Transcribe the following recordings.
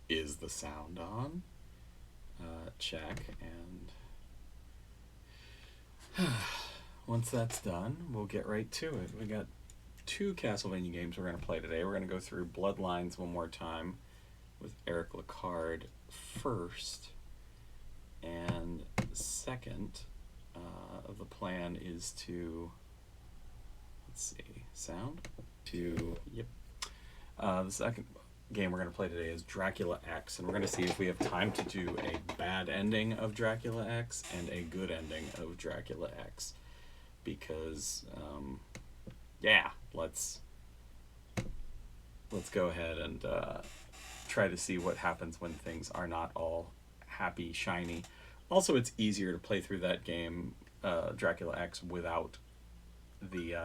Is the sound on? Check. And once that's done, we'll get right to it. We got two Castlevania games we're going to play today. We're going to go through Bloodlines one more time with Eric LaCarde first. And second, the plan is to, let's see, sound? Yep. The second game we're going to play today is Dracula X, and we're going to see if we have time to do a bad ending of Dracula X and a good ending of Dracula X. Because, yeah, let's go ahead and try to see what happens when things are not all happy, shiny. Also, it's easier to play through that game, Dracula X, without the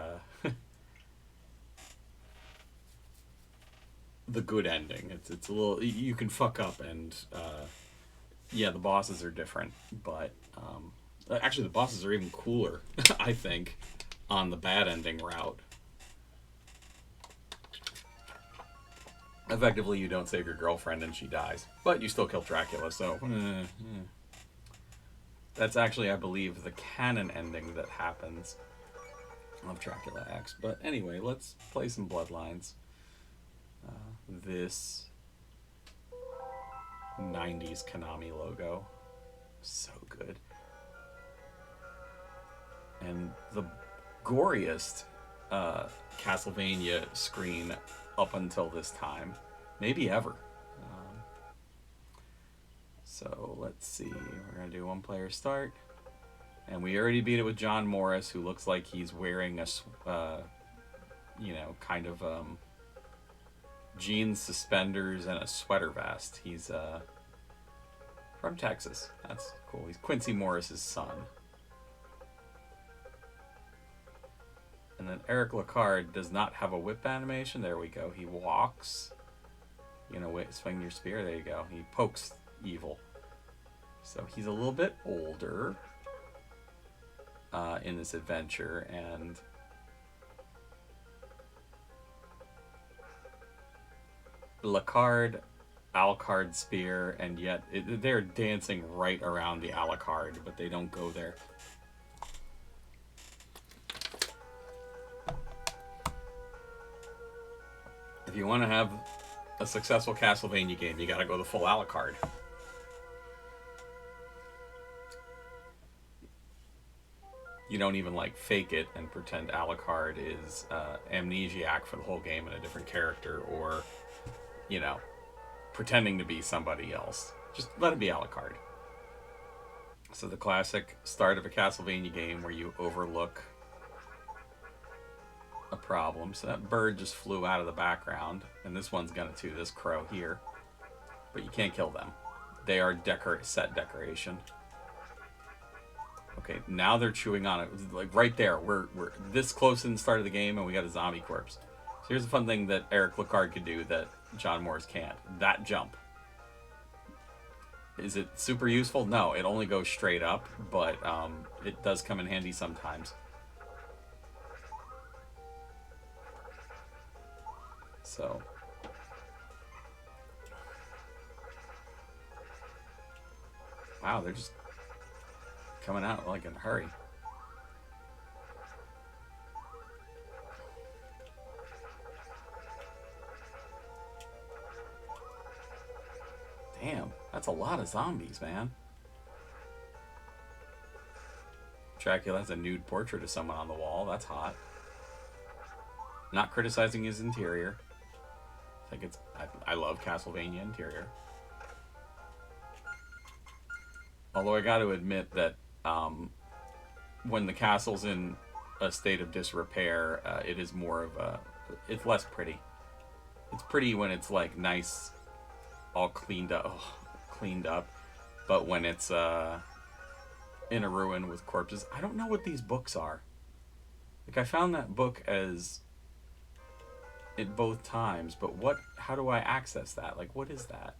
the good ending. It's a little, you can fuck up, and yeah, the bosses are different, but actually the bosses are even cooler, I think, on the bad ending route. Effectively, you don't save your girlfriend and she dies, but you still kill Dracula, so that's actually, I believe, the canon ending that happens of Dracula X. But anyway, let's play some Bloodlines. This 90s Konami logo, so good. And the goriest Castlevania screen up until this time, maybe ever. So let's see, we're going to do one player start. And we already beat it with John Morris, who looks like he's wearing a, kind of jeans, suspenders, and a sweater vest. He's from Texas. That's cool. He's Quincy Morris's son. And then Eric LaCarde does not have a whip animation. There we go. He walks. Swing your spear. There you go. He pokes evil. So he's a little bit older in this adventure, and LaCarde, Alucard spear, and yet they're dancing right around the Alucard, but they don't go there. If you want to have a successful Castlevania game, you gotta go the full Alucard. You don't even fake it and pretend Alucard is amnesiac for the whole game and a different character, or pretending to be somebody else. Just let it be Alucard. So the classic start of a Castlevania game where you overlook a problem. So that bird just flew out of the background, and this one's gonna too, this crow here. But you can't kill them. They are set decoration. Okay, now they're chewing on it. Right there, we're this close in the start of the game, and we got a zombie corpse. So here's a fun thing that Eric LaCarde could do that John Morris can't. That jump. Is it super useful? No, it only goes straight up, but it does come in handy sometimes. So wow, they're just coming out in a hurry. Damn, that's a lot of zombies, man. Dracula has a nude portrait of someone on the wall. That's hot. Not criticizing his interior. I love Castlevania interior. Although I got to admit that when the castle's in a state of disrepair, it is more of it's less pretty. It's pretty when it's nice, all cleaned up, but when it's in a ruin with corpses, I don't know what these books are. I found that book as at both times, but how do I access that? What is that?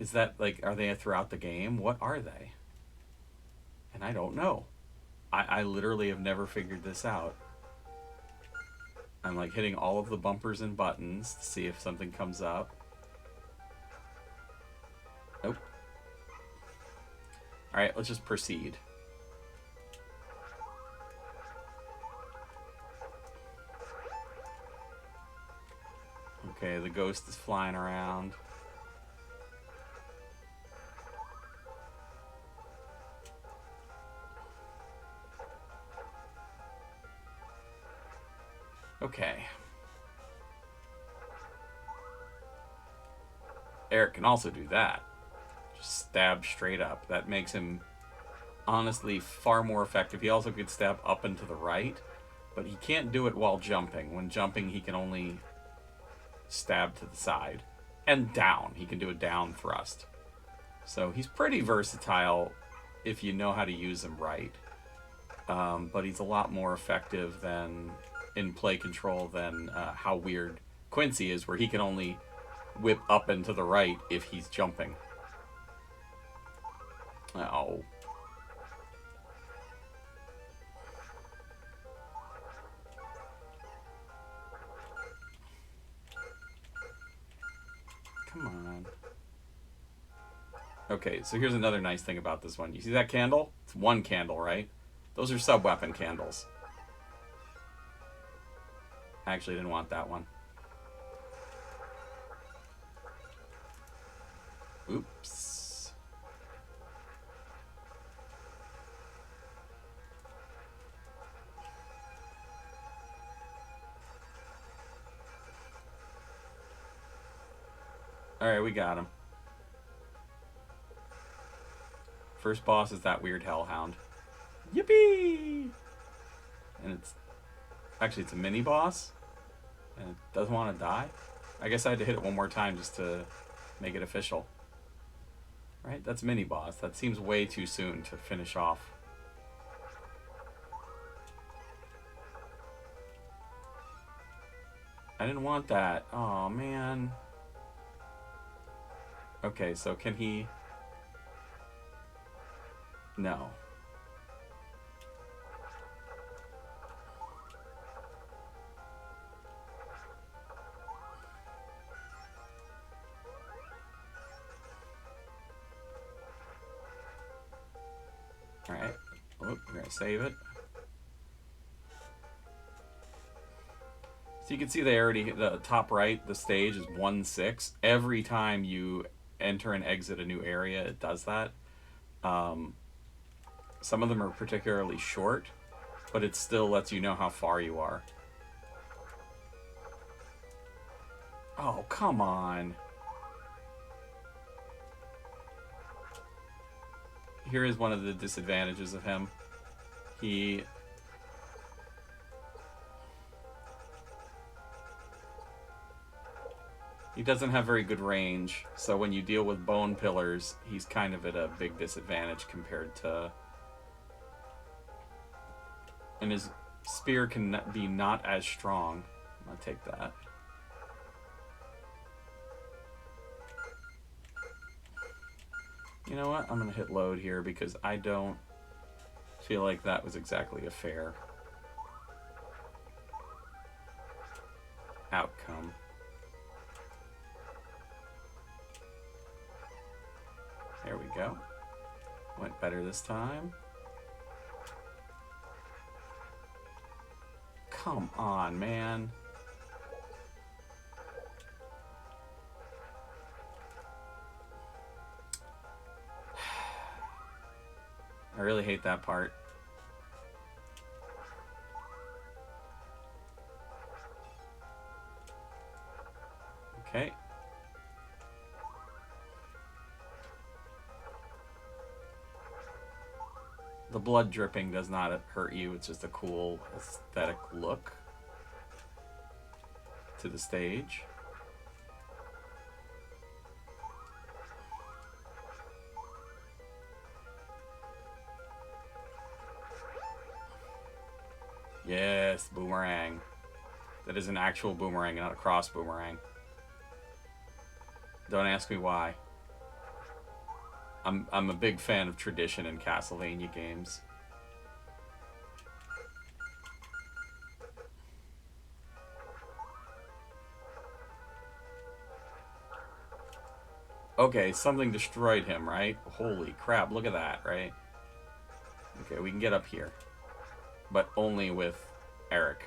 Is that are they throughout the game? What are they? And I don't know. I literally have never figured this out. I'm like hitting all of the bumpers and buttons to see if something comes up. Nope. Alright, let's just proceed. Okay, the ghost is flying around. Okay. Eric can also do that. Just stab straight up. That makes him honestly far more effective. He also could stab up and to the right, but he can't do it while jumping. When jumping, he can only stab to the side. And down. He can do a down thrust. So he's pretty versatile if you know how to use him right. But he's a lot more effective than in play control than how weird Quincy is, where he can only whip up and to the right if he's jumping. Oh. Come on. Okay, so here's another nice thing about this one. You see that candle? It's one candle, right? Those are sub-weapon candles. I actually didn't want that one. Oops. Alright, we got him. First boss is that weird hellhound. Yippee! And it's... Actually, it's a mini boss. And it doesn't want to die. I guess I had to hit it one more time just to make it official. Right? That's mini boss. That seems way too soon to finish off. I didn't want that. Oh, man. Okay, so can he... No. Alright. Oh, we're gonna save it. So you can see they already, the top right, the stage is 1-6. Every time you enter and exit a new area, it does that. Some of them are particularly short, but it still lets you know how far you are. Oh, come on. Here is one of the disadvantages of him. He doesn't have very good range, so when you deal with bone pillars, he's kind of at a big disadvantage compared to... And his spear can be not as strong. I'm gonna take that. You know what? I'm gonna hit load here because I don't feel like that was exactly a fair outcome. There we go. Went better this time. Come on, man. I really hate that part. Okay. The blood dripping does not hurt you. It's just a cool aesthetic look to the stage. Yes, boomerang. That is an actual boomerang, not a cross boomerang. Don't ask me why. I'm a big fan of tradition in Castlevania games. Okay, something destroyed him, right? Holy crap, look at that, right? Okay, we can get up here. But only with Eric.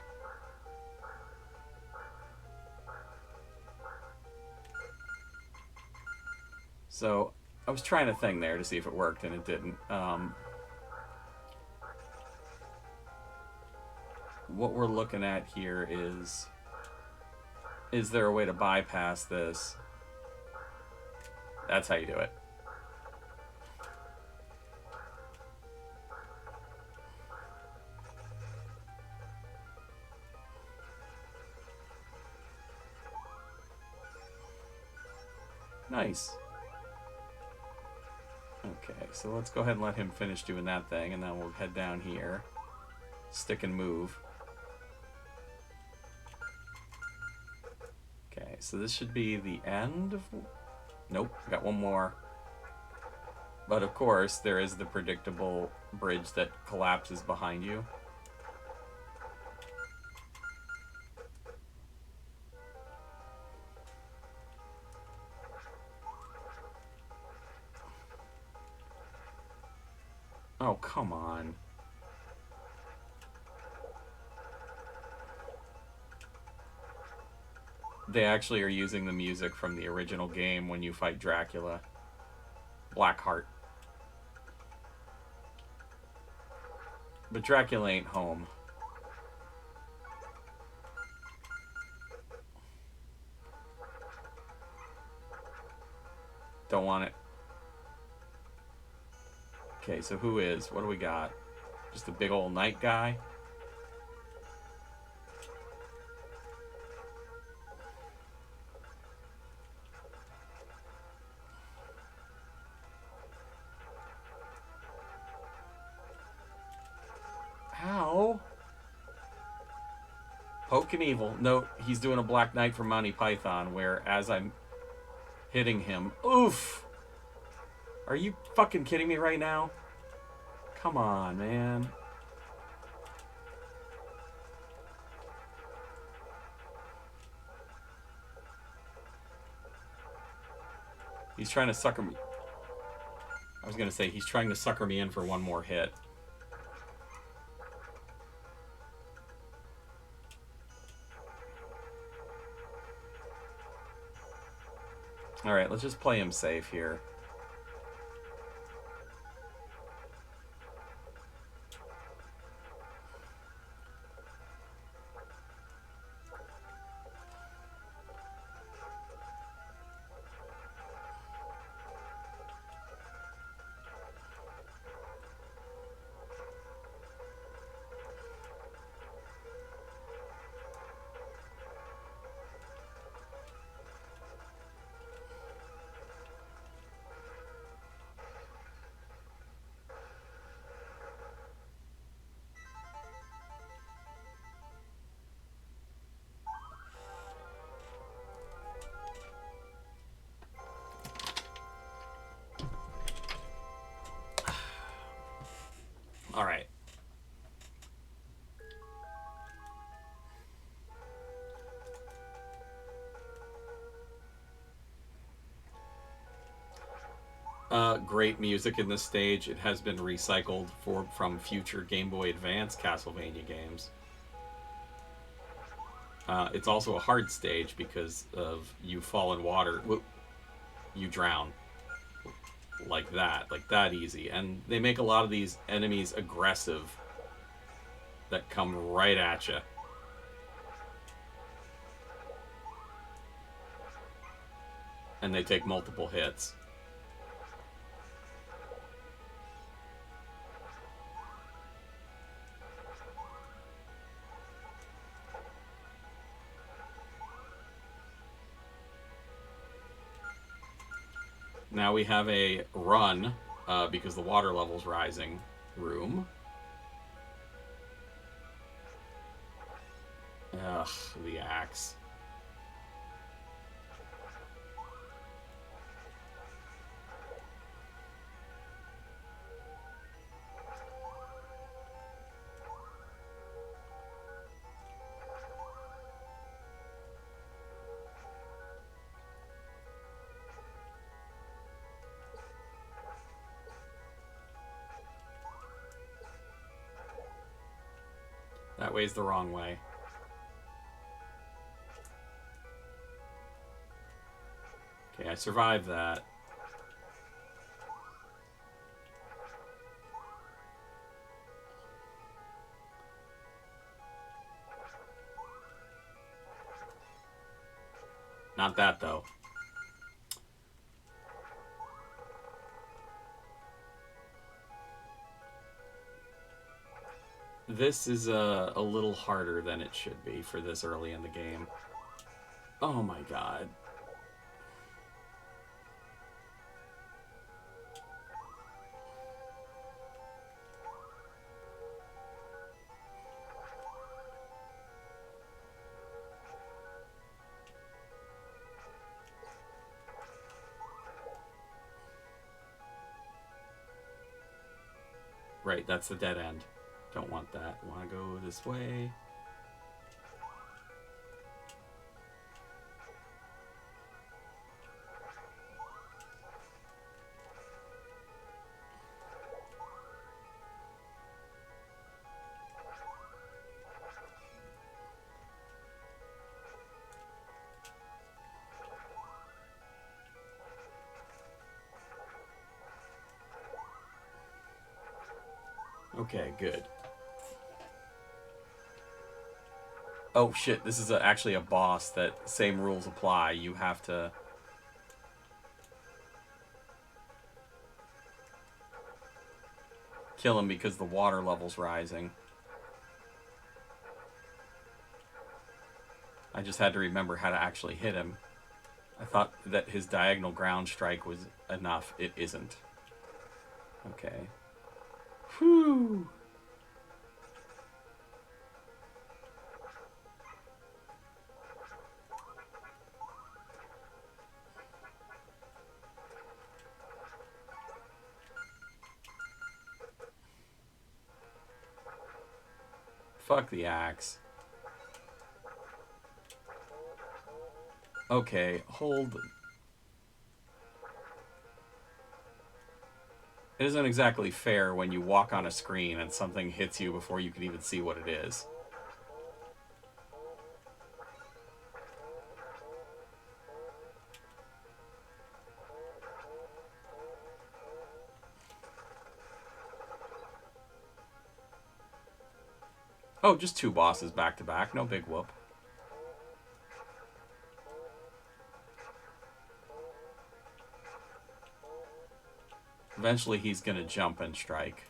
So, I was trying a thing there to see if it worked, and it didn't. What we're looking at here is there a way to bypass this? That's how you do it. Nice. Okay, so let's go ahead and let him finish doing that thing, and then we'll head down here. Stick and move. Okay, so this should be the end of... Nope, got one more. But of course, there is the predictable bridge that collapses behind you. Oh, come on. They actually are using the music from the original game when you fight Dracula. Blackheart. But Dracula ain't home. Don't want it. Okay, so who is? What do we got? Just a big old knight guy? How? Poke and evil. No, he's doing a Black Knight from Monty Python, where as I'm hitting him... Oof! Are you fucking kidding me right now? Come on, man. He's trying to sucker me. I was gonna say, he's trying to sucker me in for one more hit. Alright, let's just play him safe here. Alright. Great music in this stage. It has been recycled from future Game Boy Advance Castlevania games. It's also a hard stage because of you fall in water, you drown. Like that easy. And they make a lot of these enemies aggressive that come right at you. And they take multiple hits. Now we have a run, because the water level's rising, room. Ugh, the axe. That way's the wrong way. Okay, I survived that. Not that, though. This is a little harder than it should be for this early in the game. Oh my god. Right, that's the dead end. Don't want that. Want to go this way. Okay, good. Oh shit, this is actually a boss that same rules apply. You have to... kill him because the water level's rising. I just had to remember how to actually hit him. I thought that his diagonal ground strike was enough. It isn't. Okay. Whew. Fuck the axe. Okay, hold. It isn't exactly fair when you walk on a screen and something hits you before you can even see what it is. Oh, just 2 bosses back to back. No big whoop. Eventually he's gonna jump and strike.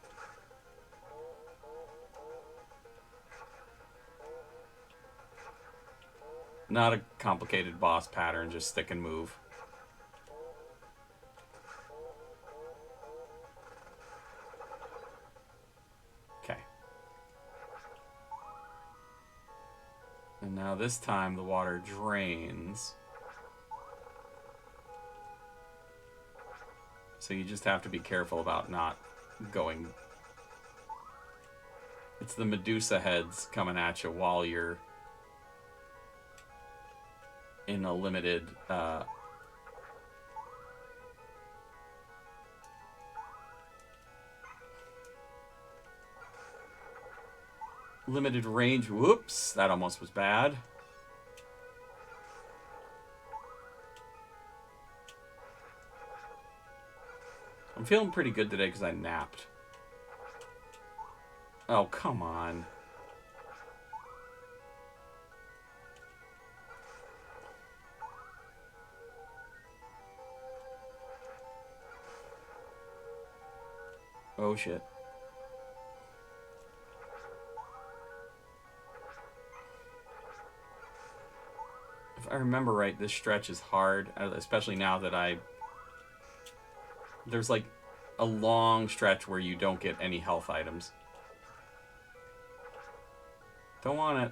Not a complicated boss pattern, just stick and move. Okay. And now this time the water drains. So you just have to be careful about not going... It's the Medusa heads coming at you while you're in a limited... limited range. Whoops, that almost was bad. I'm feeling pretty good today because I napped. Oh, come on. Oh, shit. If I remember right, this stretch is hard, especially now that there's like a long stretch where you don't get any health items. Don't want it.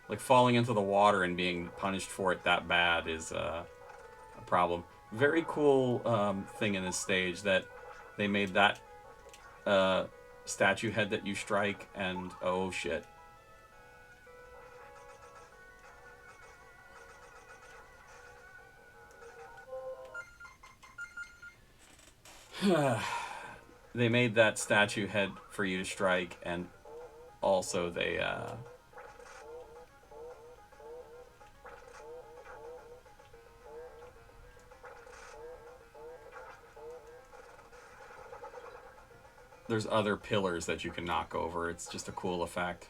Like falling into the water and being punished for it that bad is a problem. Very cool thing in this stage that they made that statue head that you strike, and oh shit. they made that statue head for you to strike, and also they there's other pillars that you can knock over. It's just a cool effect.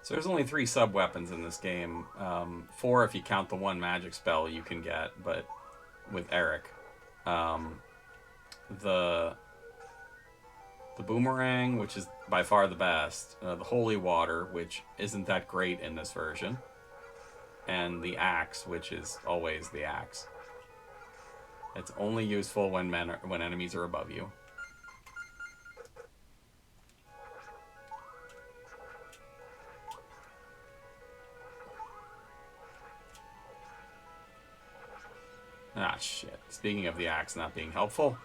So there's only 3 sub weapons in this game. 4 if you count the 1 magic spell you can get, but with Eric. The boomerang, which is by far the best. The holy water, which isn't that great in this version. And the axe, which is always the axe. It's only useful when enemies are above you. Ah, shit. Speaking of the axe not being helpful.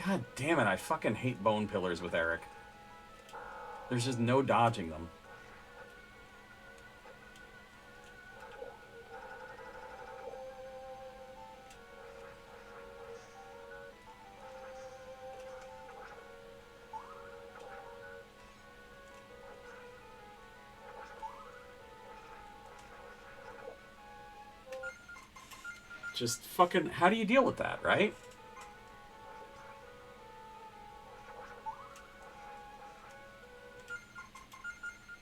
God damn it, I fucking hate bone pillars with Eric. There's just no dodging them. Just fucking, how do you deal with that, right?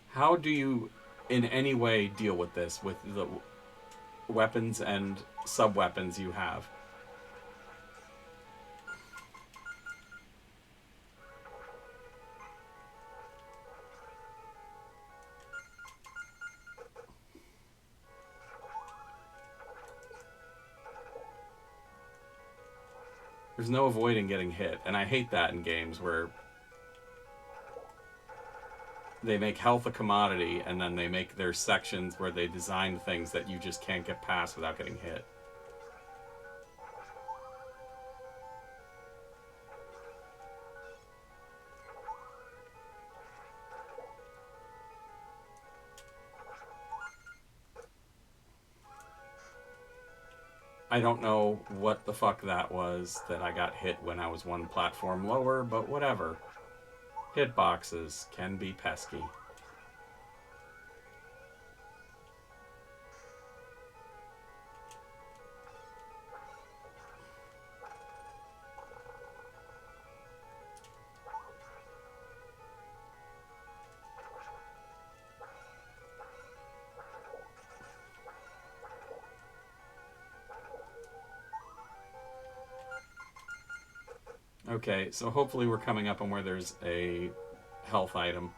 How do you, in any way, deal with this, with the weapons and sub-weapons you have? There's no avoiding getting hit, and I hate that in games where they make health a commodity, and then they make their sections where they design things that you just can't get past without getting hit. I don't know what the fuck that was that I got hit when I was 1 platform lower, but whatever. Hitboxes can be pesky. Okay, so hopefully we're coming up on where there's a health item,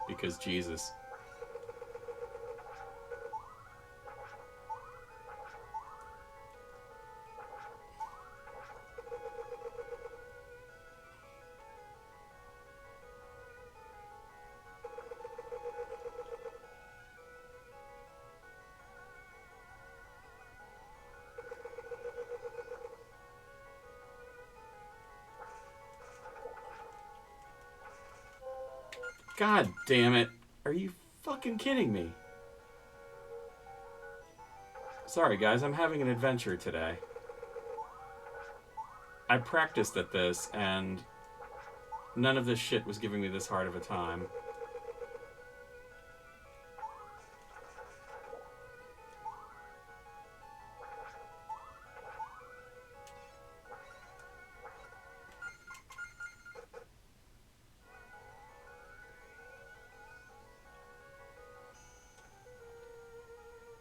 because Jesus. God damn it. Are you fucking kidding me? Sorry guys, I'm having an adventure today. I practiced at this, and none of this shit was giving me this hard of a time.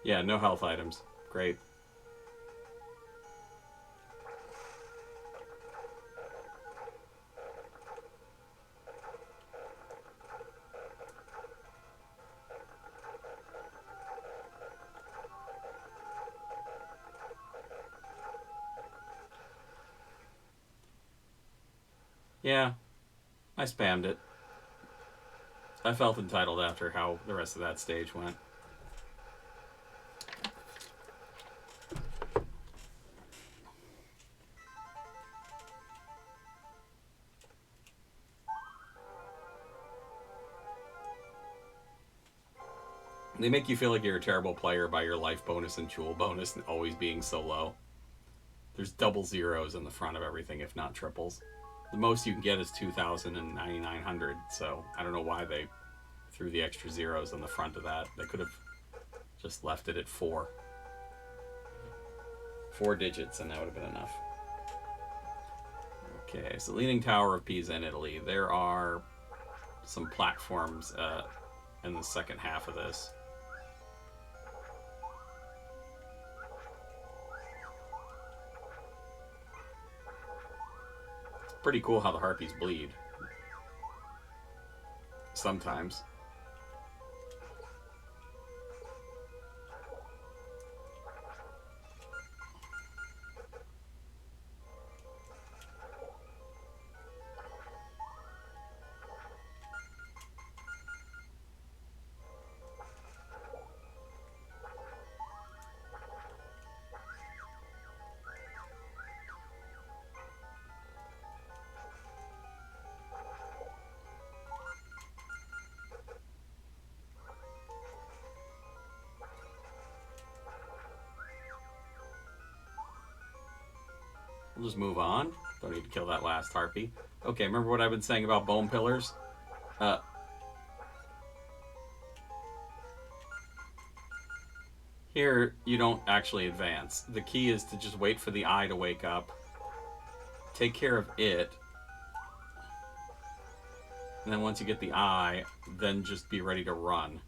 Yeah, no health items. Great. Yeah, I spammed it. I felt entitled after how the rest of that stage went. They make you feel like you're a terrible player by your life bonus and jewel bonus always being so low. There's double zeros in the front of everything, if not triples. The most you can get is 2,000 and 9,900, so I don't know why they threw the extra zeros on the front of that. They could have just left it at 4. 4 digits, and that would have been enough. Okay, so Leaning Tower of Pisa in Italy. There are some platforms in the second half of this. It's pretty cool how the harpies bleed. Sometimes. We'll just move on. Don't need to kill that last harpy. Okay, remember what I've been saying about bone pillars? Here, you don't actually advance. The key is to just wait for the eye to wake up, take care of it, and then once you get the eye, then just be ready to run.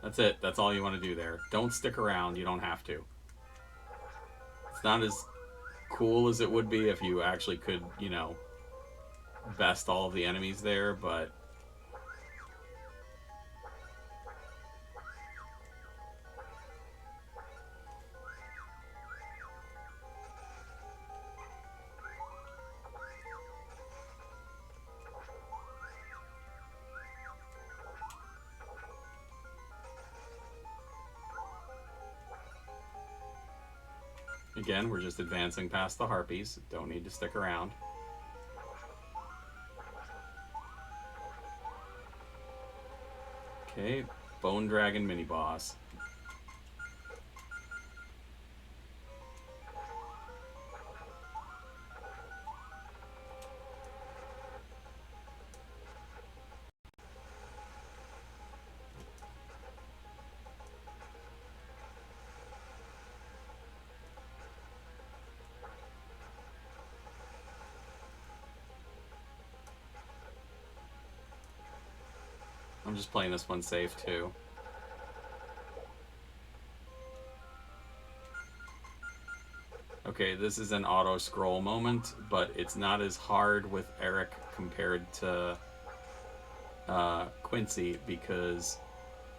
That's it. That's all you want to do there. Don't stick around. You don't have to. It's not as cool as it would be if you actually could, you know, best all of the enemies there, but again, we're just advancing past the harpies. Don't need to stick around. Okay, Bone Dragon mini boss. I'm just playing this one safe too. Okay, this is an auto scroll moment, but it's not as hard with Eric compared to Quincy because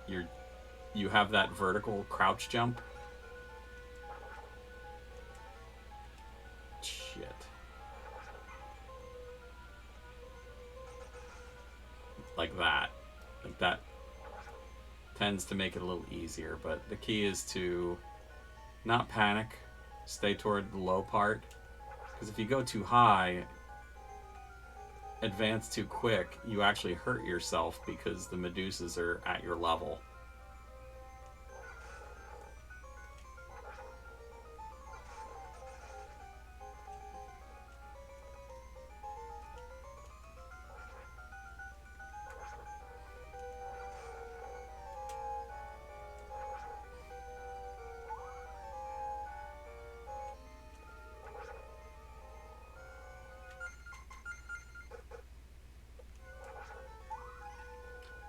you have that vertical crouch jump. Shit. Like that. Like that tends to make it a little easier, but the key is to not panic, stay toward the low part, because if you go too high, advance too quick, you actually hurt yourself because the Medusas are at your level.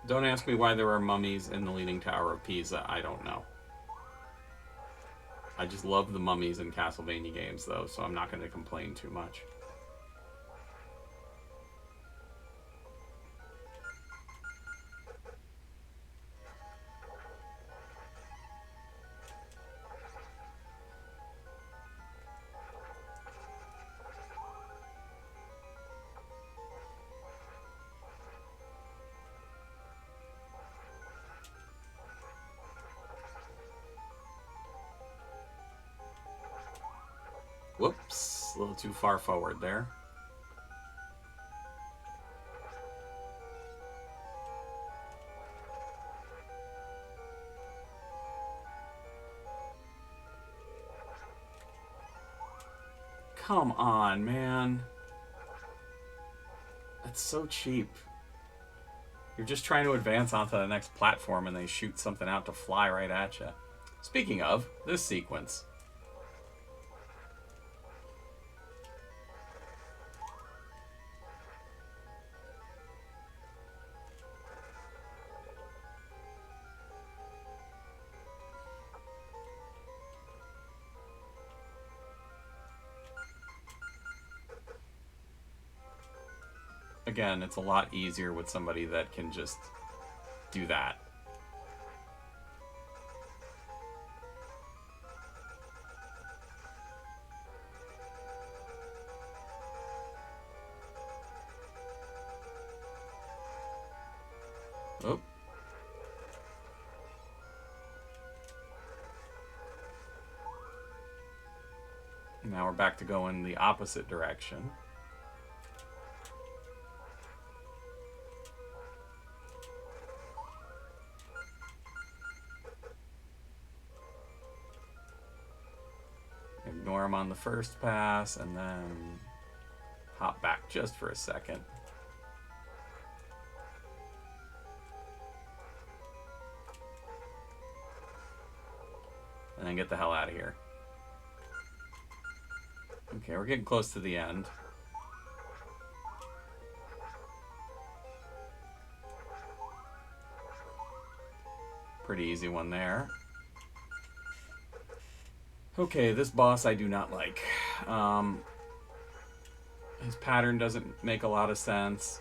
Don't ask me why there are mummies in the Leaning Tower of Pisa. I don't know. I just love the mummies in Castlevania games, though, so I'm not going to complain too much. Whoops, a little too far forward there. Come on, man. That's so cheap. You're just trying to advance onto the next platform and they shoot something out to fly right at you. Speaking of, this sequence. Again, it's a lot easier with somebody that can just do that. Oh. Now we're back to going the opposite direction. Ignore him on the first pass and then hop back just for a second. And then get the hell out of here. Okay, we're getting close to the end. Pretty easy one there. Okay, this boss I do not like. His pattern doesn't make a lot of sense.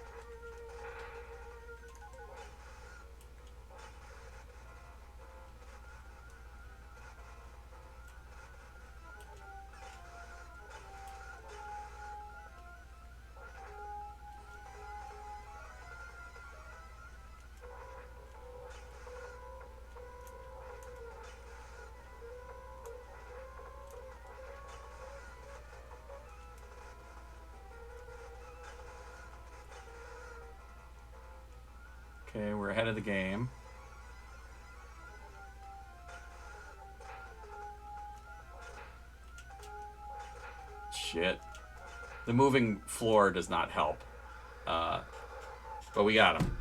Okay, we're ahead of the game. Shit. The moving floor does not help. But we got him.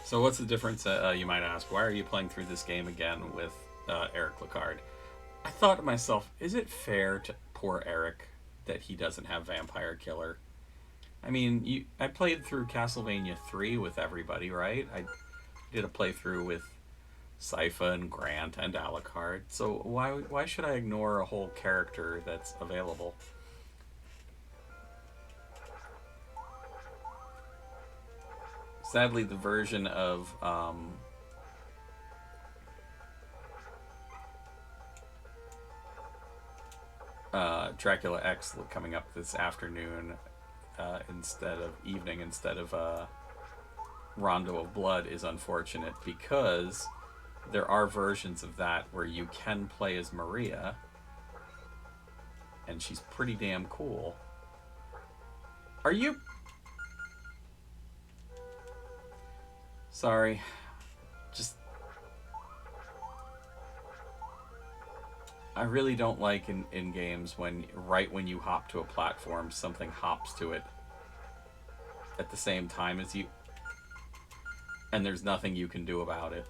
So what's the difference, you might ask? Why are you playing through this game again with Eric LACARDE? I thought to myself, is it fair to poor Eric that he doesn't have Vampire Killer? I mean, I played through Castlevania 3 with everybody, right? I did a playthrough with Sypha and Grant and Alucard. So why should I ignore a whole character that's available? Sadly, the version of Dracula X coming up this afternoon instead of Rondo of Blood is unfortunate because there are versions of that where you can play as Maria, and she's pretty damn cool. Are you? Sorry. Just... I really don't like in games when right when you hop to a platform, something hops to it at the same time as you, and there's nothing you can do about it.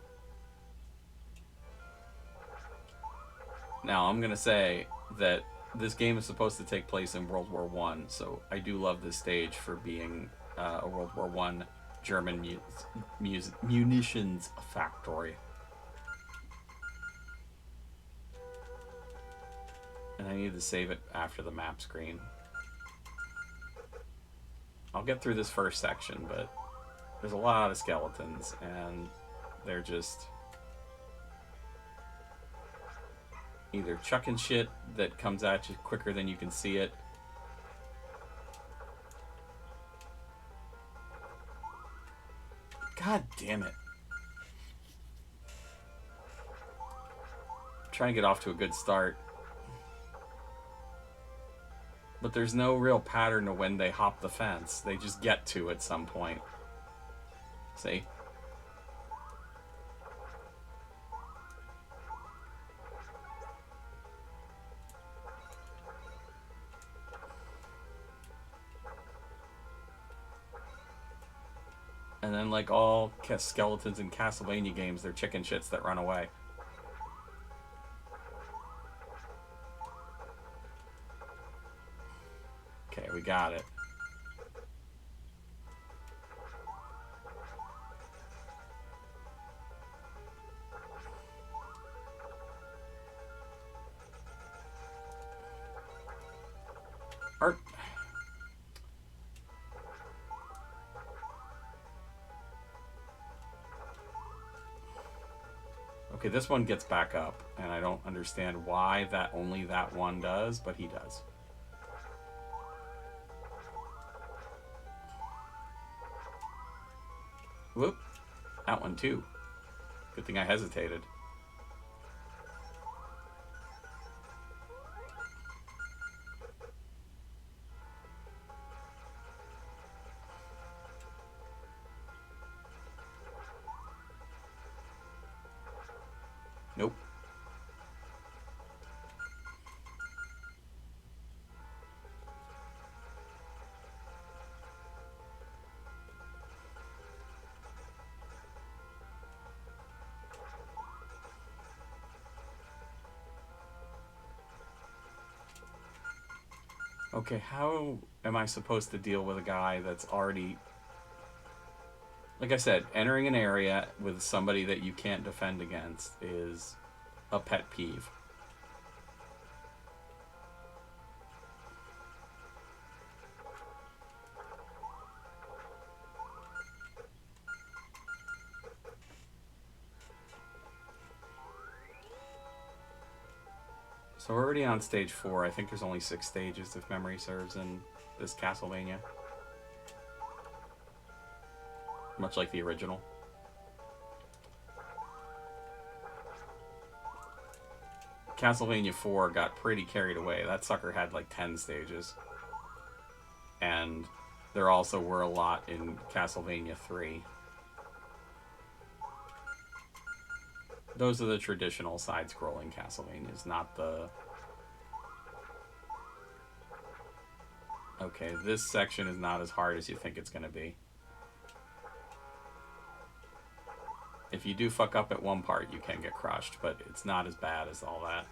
Now, I'm going to say that this game is supposed to take place in World War One, so I do love this stage for being a World War One German munitions factory. And I need to save it after the map screen. I'll get through this first section, but there's a lot of skeletons, and they're just either chucking shit that comes at you quicker than you can see it. God damn it. I'm trying to get off to a good start. But there's no real pattern to when they hop the fence. They just get to at some point. See? And then, like all skeletons in Castlevania games, they're chicken shits that run away. Okay, we got it. Art. Okay, this one gets back up, and I don't understand why that only that one does, but he does. Whoop. That one too. Good thing I hesitated. Nope. Okay, how am I supposed to deal with a guy that's already... Like I said, entering an area with somebody that you can't defend against is a pet peeve. So we're already on stage 4. I think there's only 6 stages, if memory serves, in this Castlevania. Much like the original. Castlevania 4 got pretty carried away. That sucker had like 10 stages. And there also were a lot in Castlevania 3. Those are the traditional side-scrolling Castlevanias, not the... Okay, this section is not as hard as you think it's going to be. If you do fuck up at one part, you can get crushed, but it's not as bad as all that.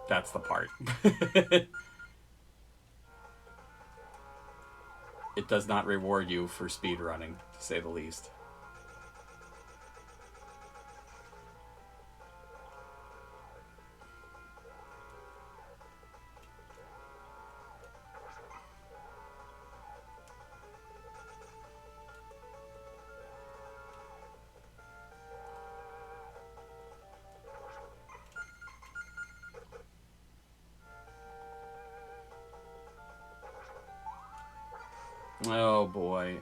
That's the part. It does not reward you for speedrunning, to say the least. Oh boy.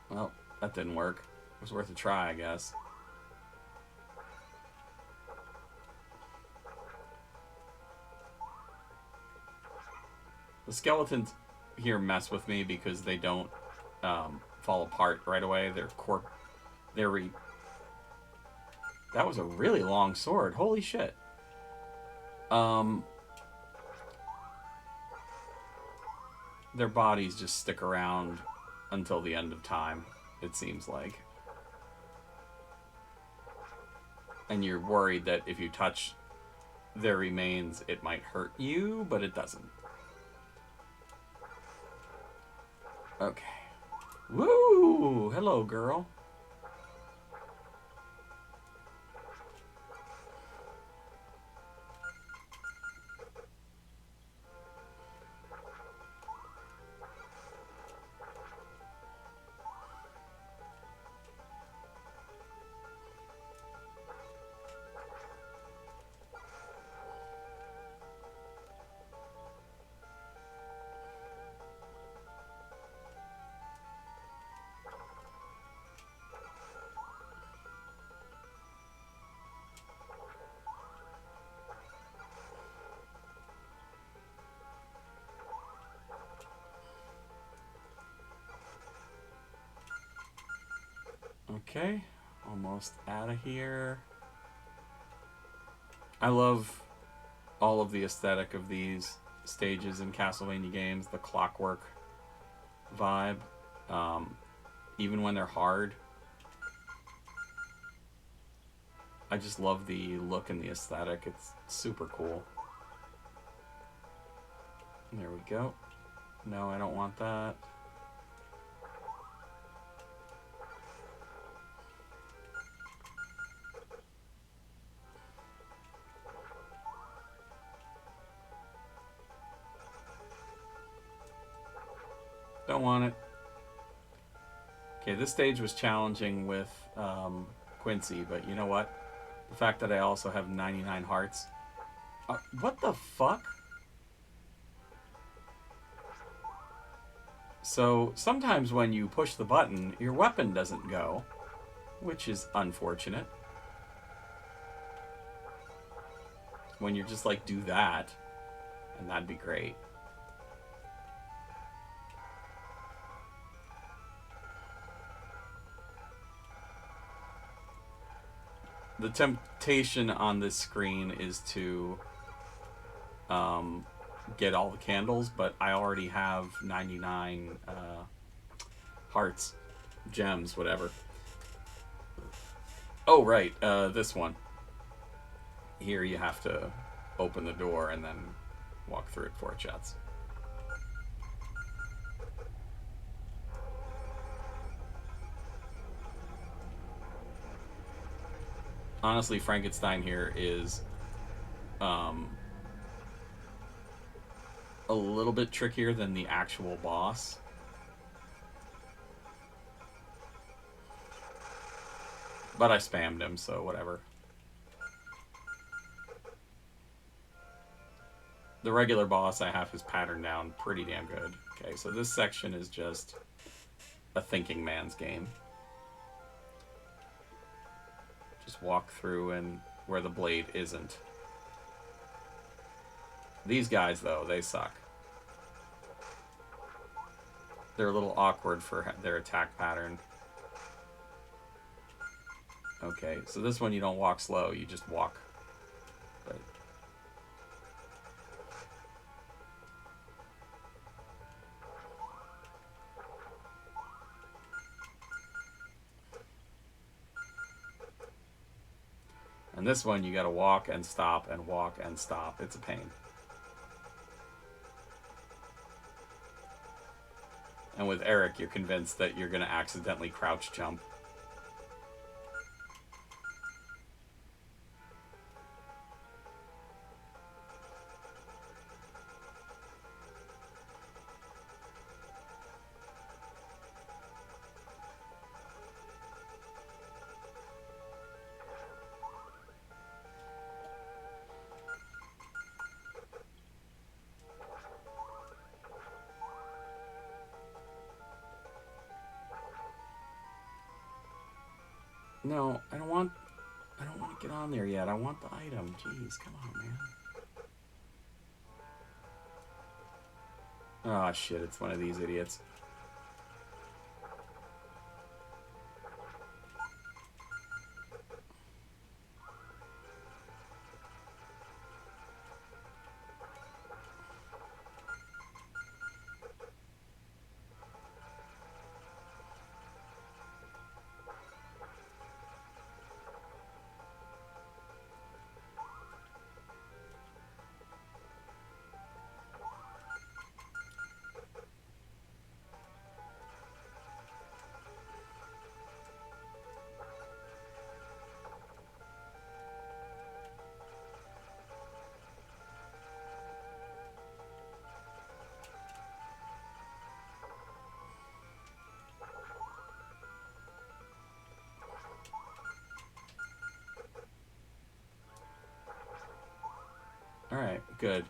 Well, that didn't work. It was worth a try, I guess. The skeletons here mess with me because they don't fall apart right away. They're That was a really long sword. Holy shit. Um, their bodies just stick around until the end of time, it seems like. And you're worried that if you touch their remains, it might hurt you, but it doesn't. Okay. Woo! Hello, girl. Okay, almost out of here. I love all of the aesthetic of these stages in Castlevania games, the clockwork vibe. Um, Even when they're hard, I just love the look and the aesthetic. It's super cool. There we go. No, I don't want that. Don't want it. Okay, this stage was challenging with Quincy, but you know what? The fact that I also have 99 hearts. What the fuck? So sometimes when you push the button, your weapon doesn't go, which is unfortunate. When you're just like, do that, and that'd be great. The temptation on this screen is to get all the candles, but I already have 99 hearts, gems, whatever. Oh, right, this one. Here you have to open the door and then walk through it for it shuts. Honestly, Frankenstein here is a little bit trickier than the actual boss. But I spammed him, so whatever. The regular boss, I have his pattern down pretty damn good. Okay, so this section is just a thinking man's game. Just walk through and where the blade isn't. These guys, though, they suck. They're a little awkward for their attack pattern. Okay, so this one you don't walk slow, you just walk. But and this one you gotta walk and stop and walk and stop. It's a pain. And with Eric, you're convinced that you're gonna accidentally crouch jump. No, I don't want to get on there yet. I want the item. Jeez, come on, man. Oh shit, it's one of these idiots. Alright, good.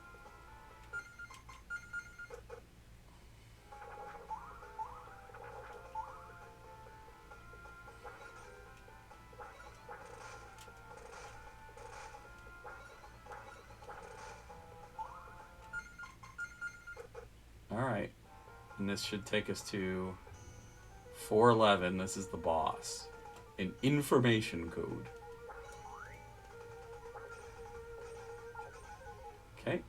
Alright. And this should take us to 411. This is the boss. An information code. Okay.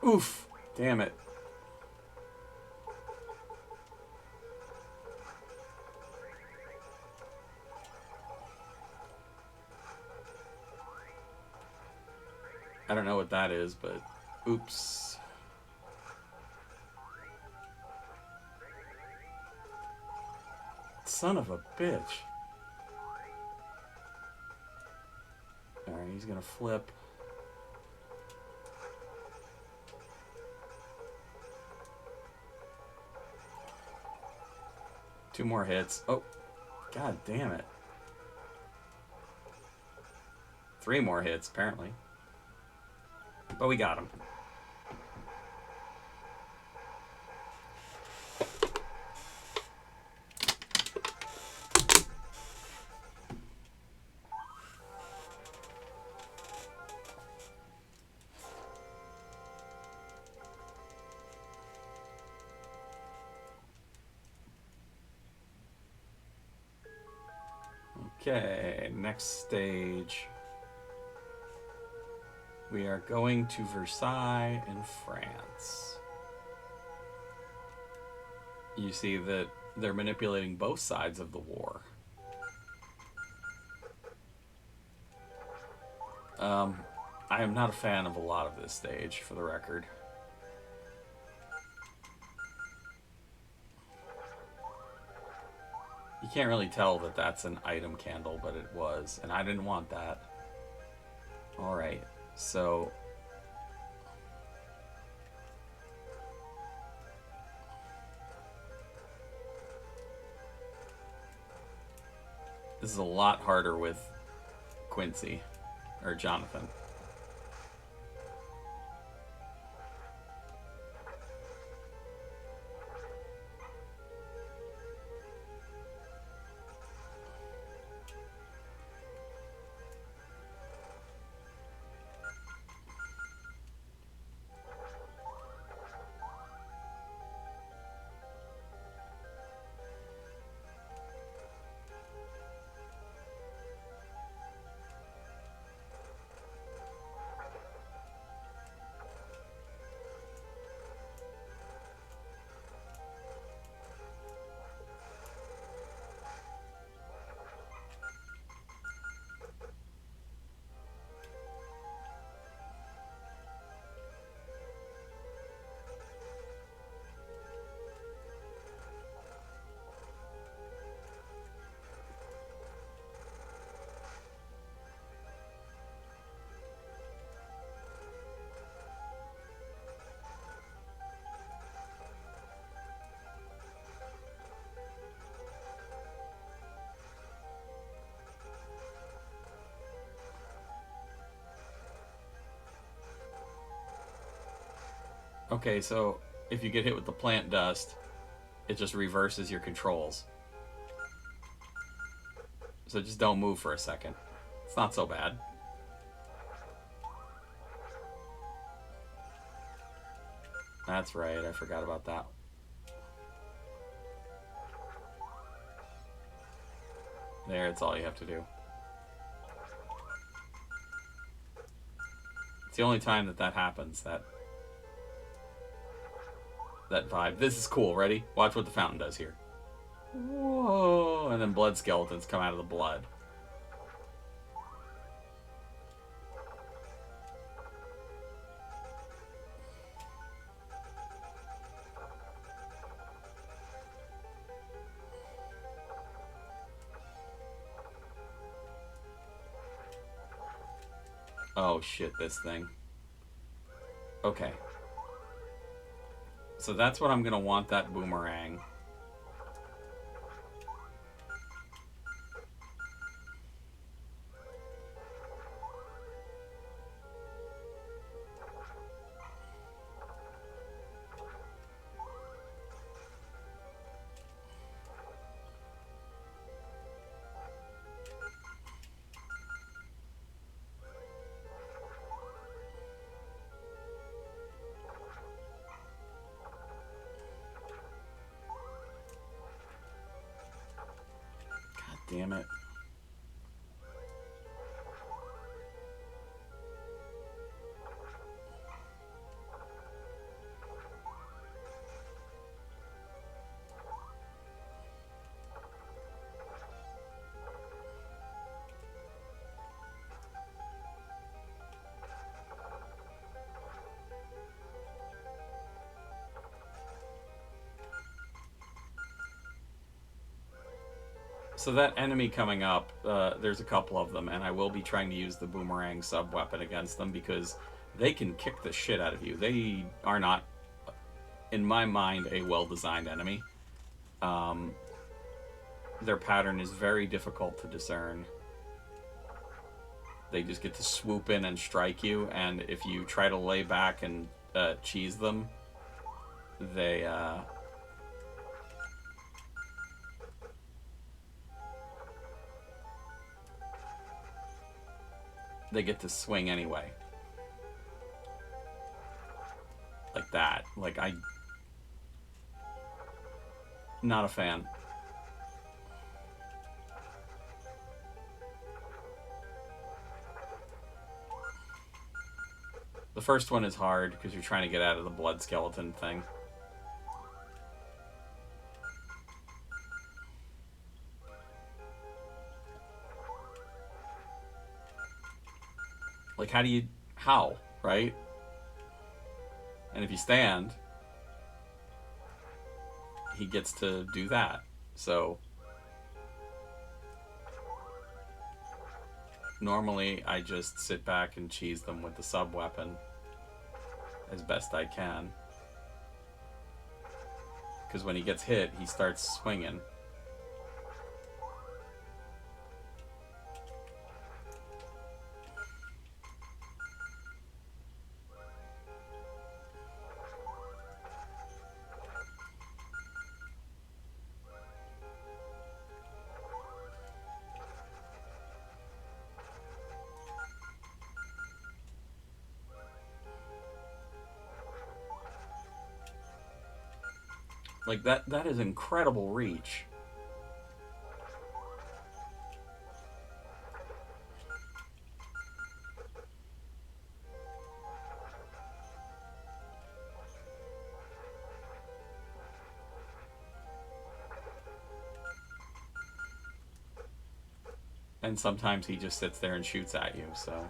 Oof. Damn it. I don't know what that is, but oops. Son of a bitch. Alright, he's gonna flip. Two more hits. Oh, god damn it. Three more hits, apparently. But we got him. Okay, next stage. We are going to Versailles in France. You see that they're manipulating both sides of the war. I am not a fan of a lot of this stage, for the record. You can't really tell that that's an item candle, but it was, and I didn't want that. Alright, so... This is a lot harder with Quincy, or Jonathan. Okay, so if you get hit with the plant dust, it just reverses your controls. So just don't move for a second. It's not so bad. That's right, I forgot about that. There, it's all you have to do. It's the only time that happens, that vibe. This is cool, ready? Watch what the fountain does here. Whoa, and then blood skeletons come out of the blood. Oh shit, this thing. Okay. So that's what I'm gonna want, that boomerang. God damn it. So that enemy coming up, there's a couple of them, and I will be trying to use the boomerang sub-weapon against them because they can kick the shit out of you. They are not, in my mind, a well-designed enemy. Their pattern is very difficult to discern. They just get to swoop in and strike you, and if you try to lay back and cheese them, they get to swing anyway. Like that. Like, not a fan. The first one is hard because you're trying to get out of the blood skeleton thing. Like, how, right? And if you stand, he gets to do that. So, normally I just sit back and cheese them with the sub-weapon as best I can. Because when he gets hit, he starts swinging. Like, that is incredible reach. And sometimes he just sits there and shoots at you, so...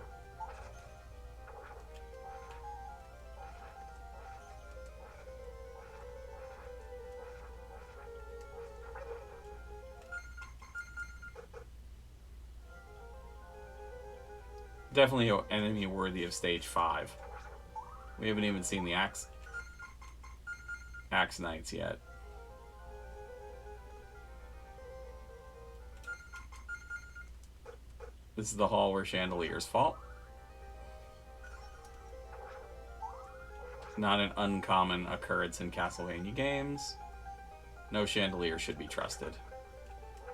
Definitely an enemy worthy of stage 5. We haven't even seen the Axe Knights yet. This is the hall where chandeliers fall. Not an uncommon occurrence in Castlevania games. No chandelier should be trusted.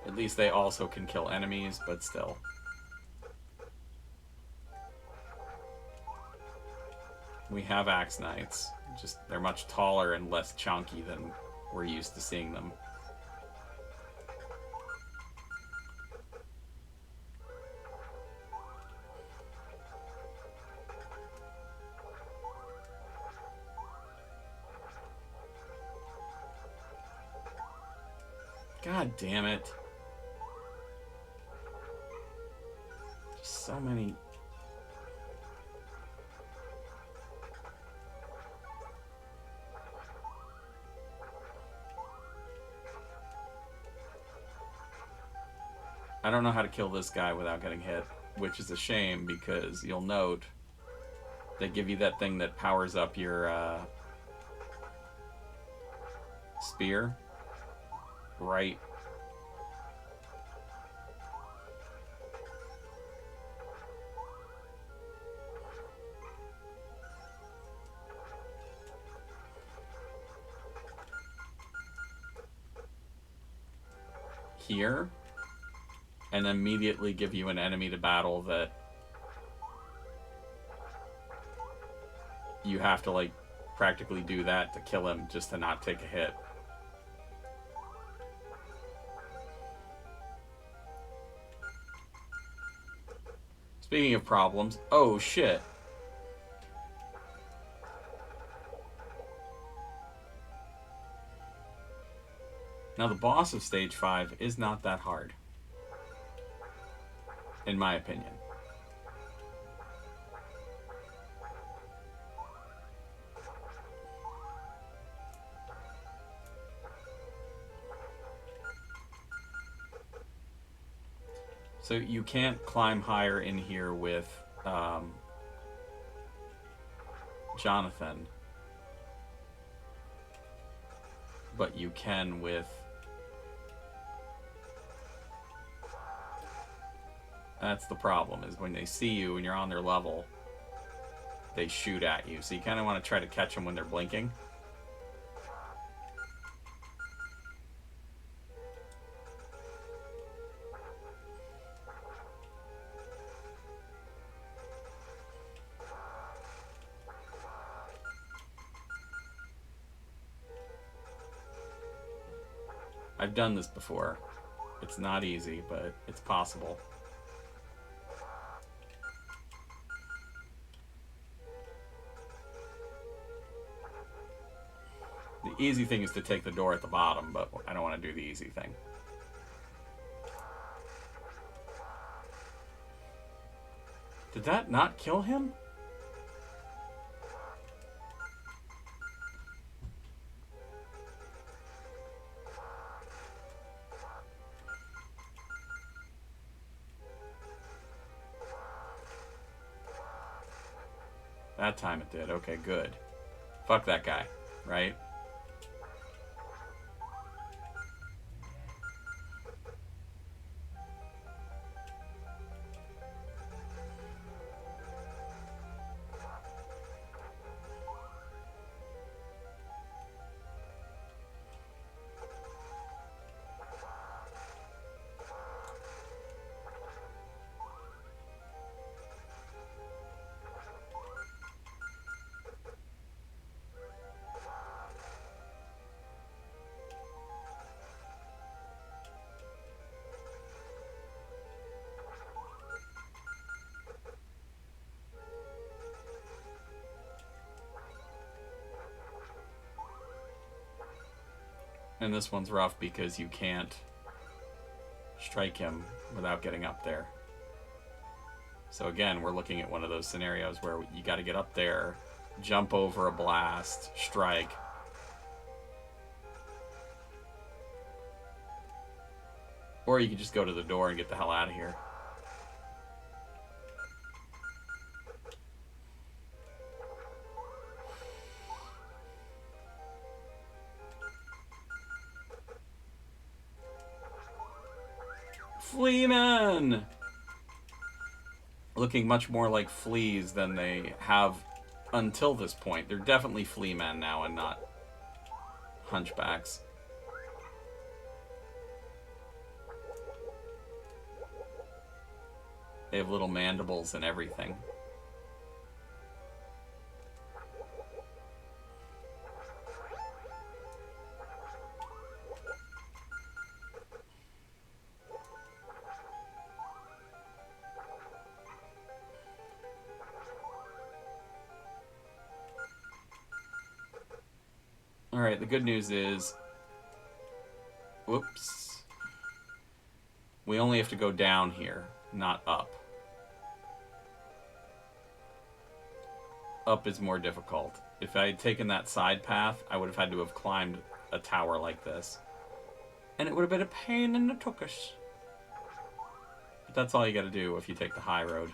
At least they also can kill enemies, but still. We have Axe Knights. Just they're much taller and less chunky than we're used to seeing them. God damn it. Just so many. I don't know how to kill this guy without getting hit, which is a shame because you'll note they give you that thing that powers up your spear. Right. Here. And immediately give you an enemy to battle that you have to, like, practically do that to kill him just to not take a hit. Speaking of problems, oh shit. Now the boss of stage 5 is not that hard, in my opinion. So you can't climb higher in here with Jonathan, but you can with... That's the problem, is when they see you and you're on their level, they shoot at you. So you kind of want to try to catch them when they're blinking. I've done this before. It's not easy, but it's possible. The easy thing is to take the door at the bottom, but I don't want to do the easy thing. Did that not kill him? That time it did. Okay, good. Fuck that guy, right? And this one's rough because you can't strike him without getting up there. So again, we're looking at one of those scenarios where you got to get up there, jump over a blast, strike. Or you can just go to the door and get the hell out of here. Fleamen! Looking much more like fleas than they have until this point. They're definitely flea men now and not hunchbacks. They have little mandibles and everything. Alright, the good news is... Whoops. We only have to go down here, not up. Up is more difficult. If I had taken that side path, I would have had to have climbed a tower like this. And it would have been a pain in the tuchus. But that's all you gotta do if you take the high road.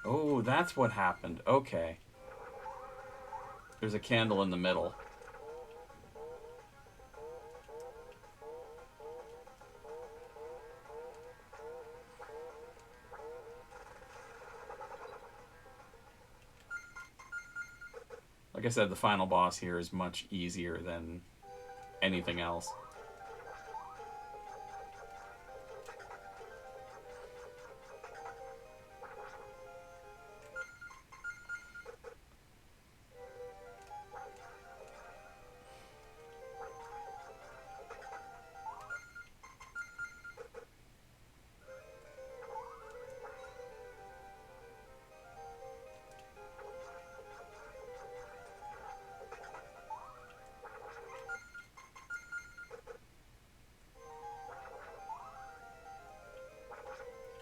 Oh, that's what happened. Okay. There's a candle in the middle. Like I said, the final boss here is much easier than anything else.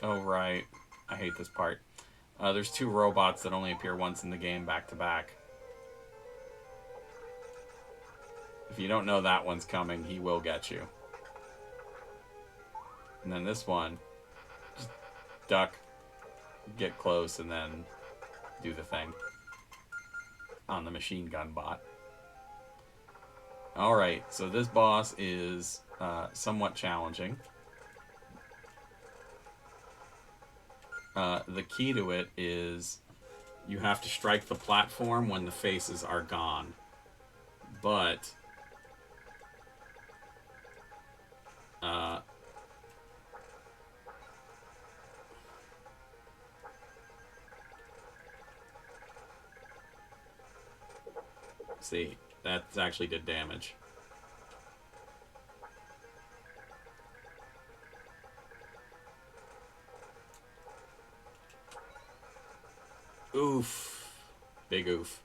Oh, right. I hate this part. There's two robots that only appear once in the game back to back. If you don't know that one's coming, he will get you. And then this one, just duck, get close, and then do the thing on the machine gun bot. Alright, so this boss is somewhat challenging. The key to it is you have to strike the platform when the faces are gone. But see, that actually did damage. Oof. Big oof.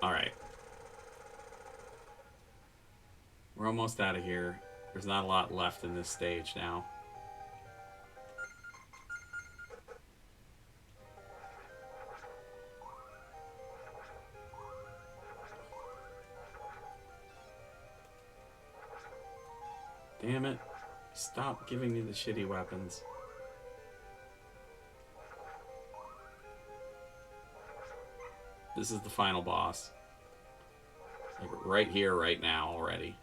Alright. We're almost out of here. There's not a lot left in this stage now. Damn it. Stop giving me the shitty weapons. This is the final boss. Like right here, right now already.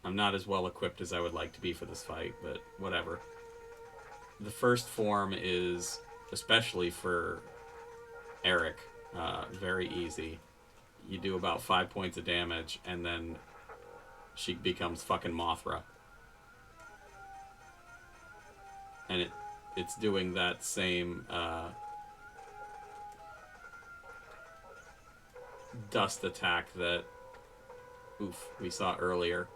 I'm not as well equipped as I would like to be for this fight, but whatever. The first form is, especially for Eric, very easy. You do about 5 points of damage, and then she becomes fucking Mothra. And it's doing that same dust attack that we saw earlier.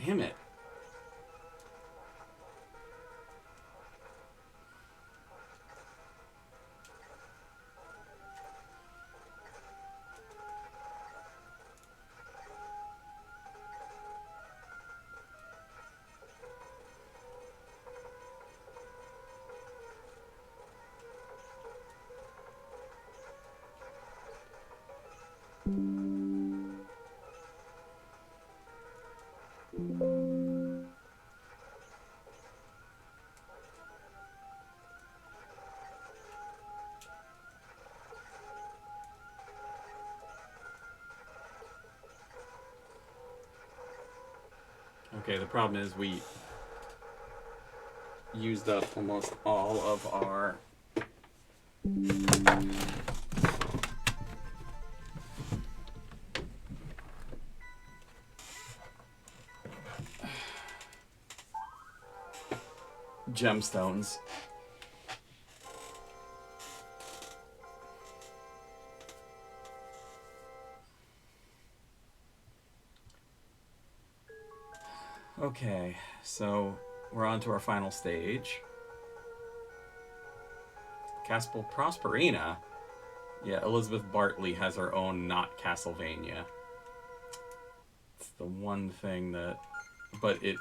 Damn it. Okay, the problem is we used up almost all of our gemstones. Okay, so we're on to our final stage. Castle Prosperina. Yeah, Elizabeth Bartley has her own not Castlevania. It's the one thing that... But it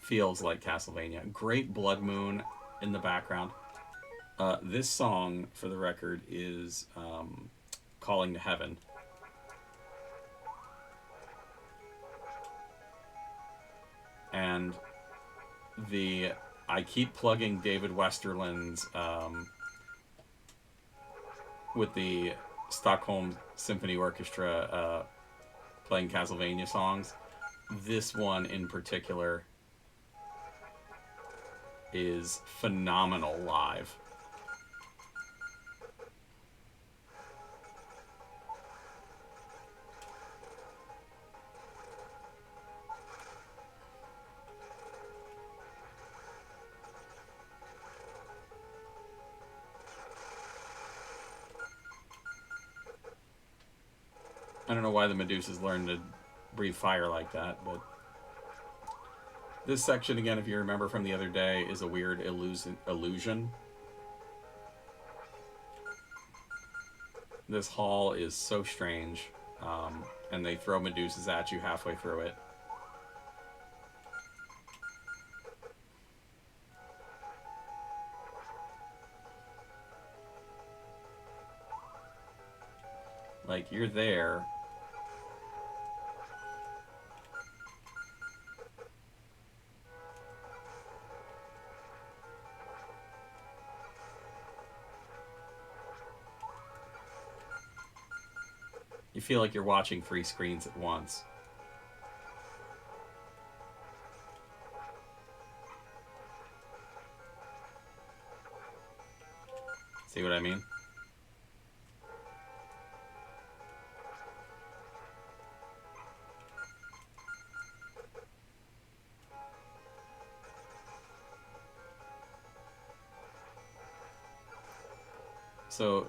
feels like Castlevania. Great Blood Moon in the background. This song, for the record, is Calling to Heaven. And I keep plugging David Westerland's with the Stockholm Symphony Orchestra playing Castlevania songs. This one in particular is phenomenal live. I don't know why the Medusas learned to breathe fire like that, but this section, again, if you remember from the other day, is a weird illusion. This hall is so strange, and they throw Medusas at you halfway through it. Like, you're there. You feel like you're watching 3 screens at once. See what I mean? So,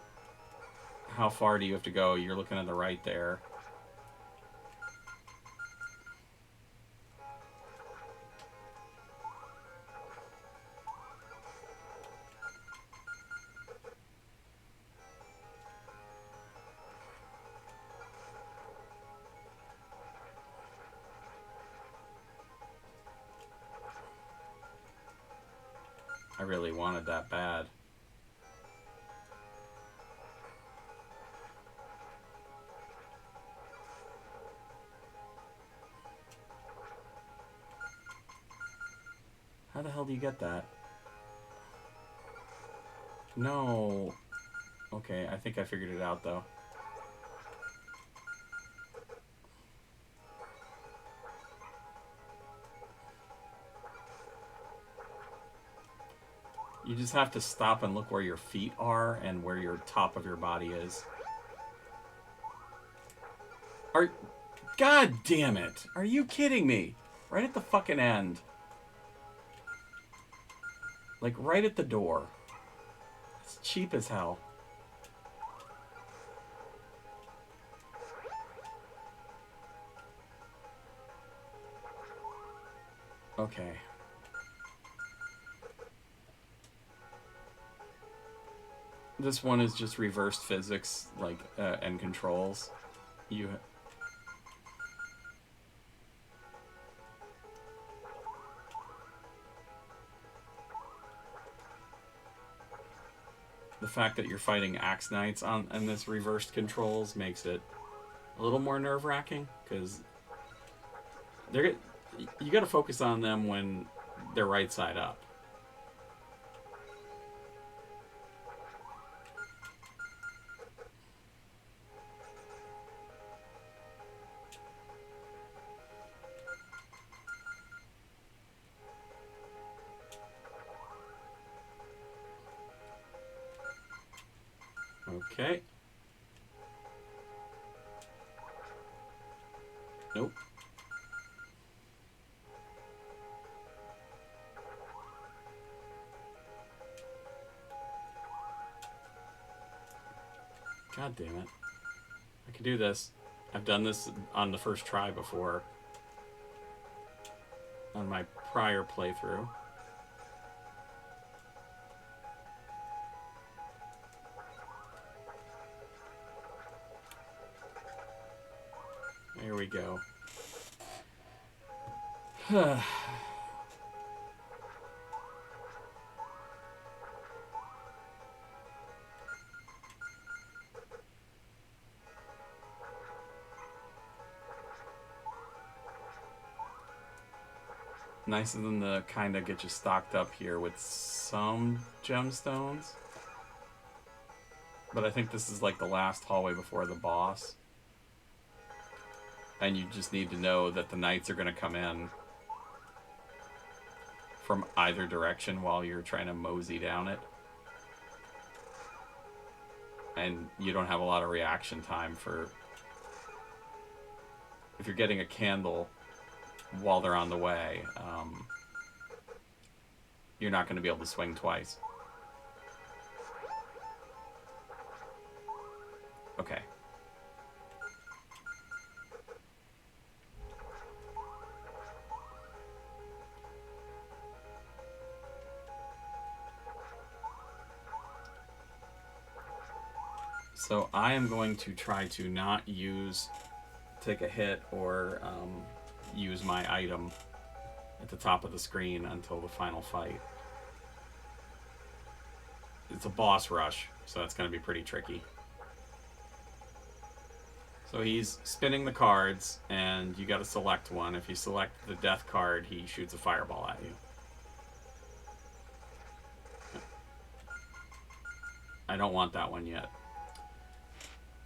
how far do you have to go? You're looking on the right there. I really wanted that bad. How the hell do you get that? No. Okay, I think I figured it out, though. You just have to stop and look where your feet are and where your top of your body is. God damn it! Are you kidding me? Right at the fucking end. Like, right at the door. It's cheap as hell. Okay. This one is just reversed physics, like, and controls. The fact that you're fighting Axe Knights on this reversed controls makes it a little more nerve-wracking because they're you got to focus on them when they're right side up. Okay. Nope. God damn it. I can do this. I've done this on the first try before. On my prior playthrough. There we go. Nice of them to kind of get you stocked up here with some gemstones. But I think this is like the last hallway before the boss. And you just need to know that the knights are going to come in from either direction while you're trying to mosey down it. And you don't have a lot of reaction time for... If you're getting a candle while they're on the way, you're not going to be able to swing twice. Okay. So I am going to try to not take a hit or use my item at the top of the screen until the final fight. It's a boss rush, so that's going to be pretty tricky. So he's spinning the cards, and you got to select one. If you select the death card, he shoots a fireball at you. I don't want that one yet.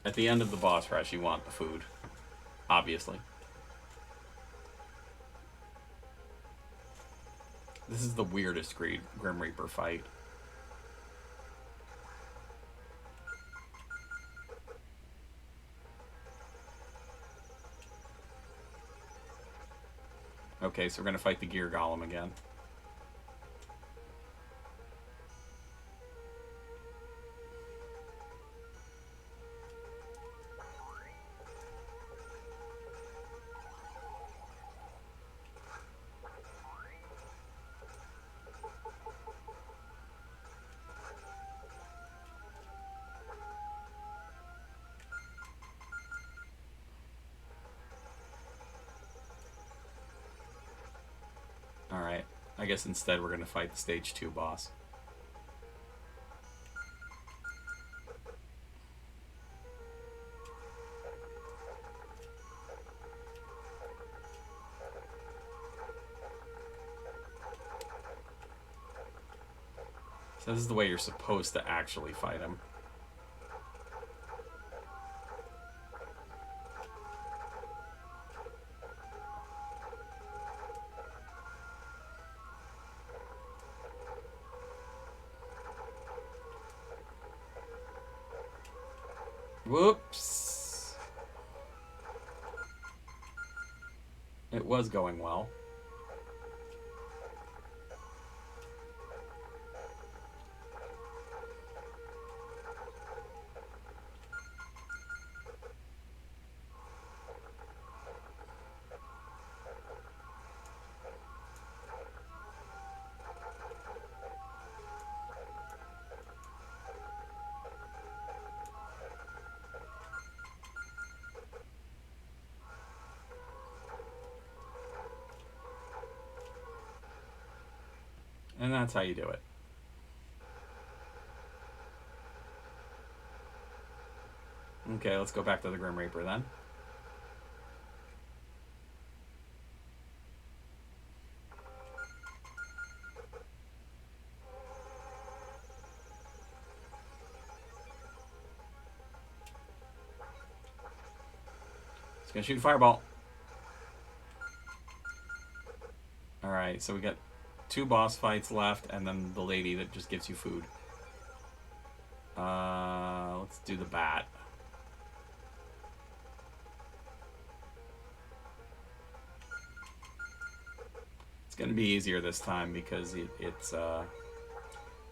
At the end of the boss rush, you want the food, obviously. This is the weirdest Grim Reaper fight. Okay, so we're gonna fight the Gear Golem again. Alright, I guess instead we're going to fight the Stage 2 boss. So this is the way you're supposed to actually fight him. Whoops. It was going well. And that's how you do it. Okay, let's go back to the Grim Reaper then. It's gonna shoot a fireball. Alright, so we got 2 boss fights left, and then the lady that just gives you food. Let's do the bat. It's gonna be easier this time because it's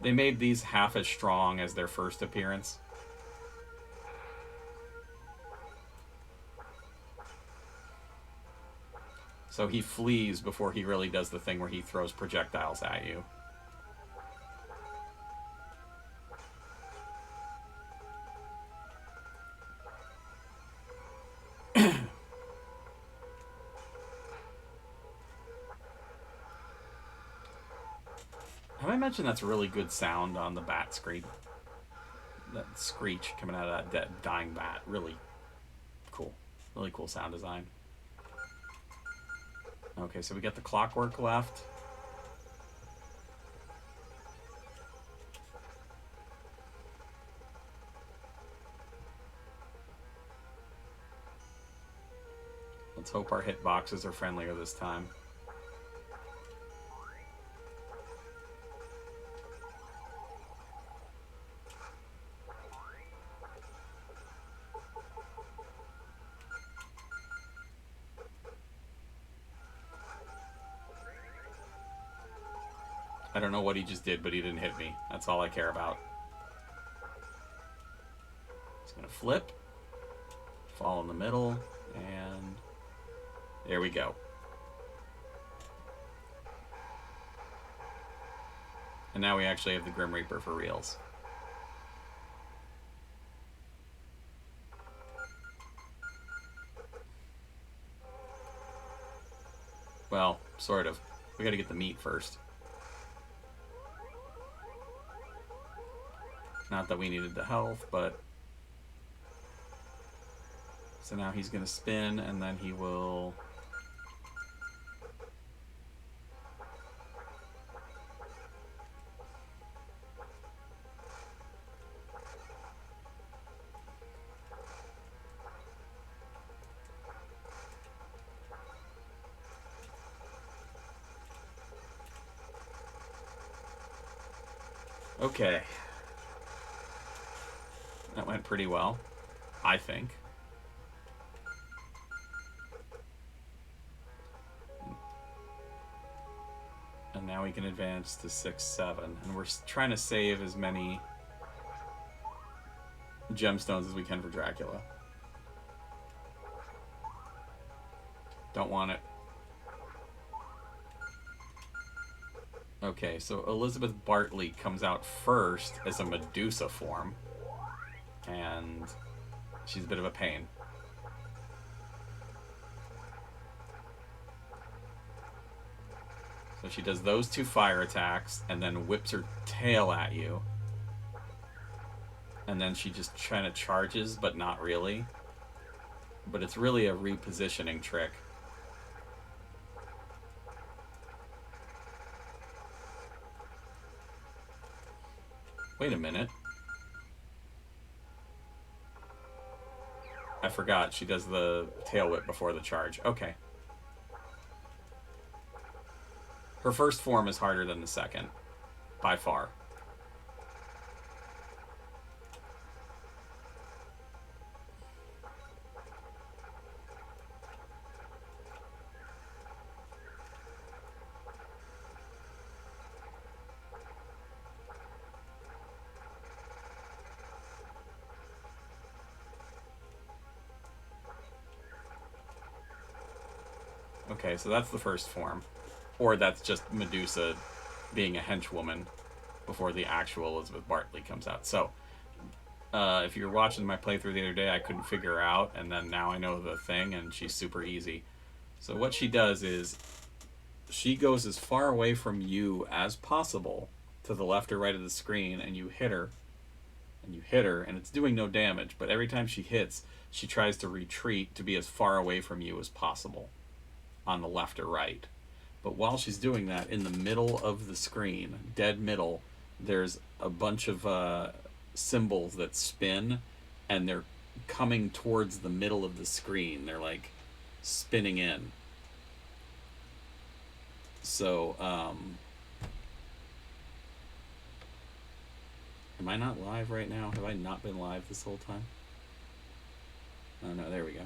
they made these half as strong as their first appearance. So he flees before he really does the thing where he throws projectiles at you. Have I mentioned that's really good sound on the bat screech? That screech coming out of that dying bat. Really cool. Really cool sound design. Okay, so we got the clockwork left. Let's hope our hitboxes are friendlier this time. I don't know what he just did, but he didn't hit me. That's all I care about. He's gonna flip, fall in the middle, and there we go. And now we actually have the Grim Reaper for reals. Well, sort of. We gotta get the meat first. Not that we needed the health, but... So now he's gonna spin, and then he will... Okay. That went pretty well, I think. And now we can advance to 6-7. And we're trying to save as many gemstones as we can for Dracula. Don't want it. Okay, so Elizabeth Bartley comes out first as a Medusa form. And she's a bit of a pain. So she does those 2 fire attacks and then whips her tail at you. And then she just kind of charges, but not really. But it's really a repositioning trick. Wait a minute. I forgot, she does the tail whip before the charge. Okay. Her first form is harder than the second. By far. Okay, so that's the first form. Or that's just Medusa being a henchwoman before the actual Elizabeth Bartley comes out. So, if you're watching my playthrough the other day, I couldn't figure her out, and then now I know the thing, and she's super easy. So what she does is, she goes as far away from you as possible to the left or right of the screen, and you hit her, and it's doing no damage, but every time she hits, she tries to retreat to be as far away from you as possible on the left or right. But while she's doing that, in the middle of the screen, dead middle, there's a bunch of symbols that spin, and they're coming towards the middle of the screen. They're like spinning in. So, am I not live right now? Have I not been live this whole time? Oh no, there we go.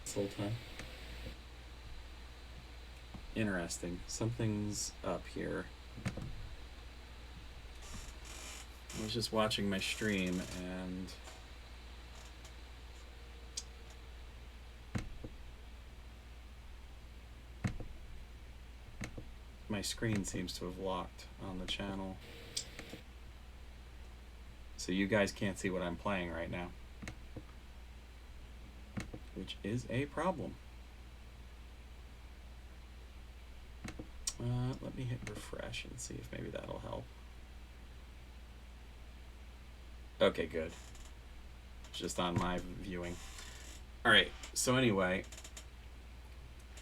This whole time. Interesting. Something's up here. I was just watching my stream and my screen seems to have locked on the channel. So you guys can't see what I'm playing right now, which is a problem. Let me hit refresh and see if maybe that'll help. Okay, good. Just on my viewing. Alright, so anyway,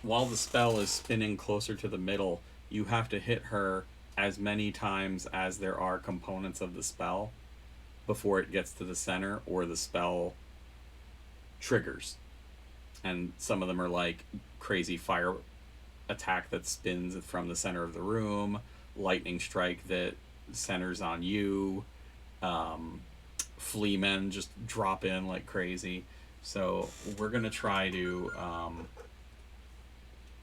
while the spell is spinning closer to the middle, you have to hit her as many times as there are components of the spell before it gets to the center or the spell triggers. And some of them are like crazy fire attack that spins from the center of the room, lightning strike that centers on you, flea men just drop in like crazy. So we're gonna try to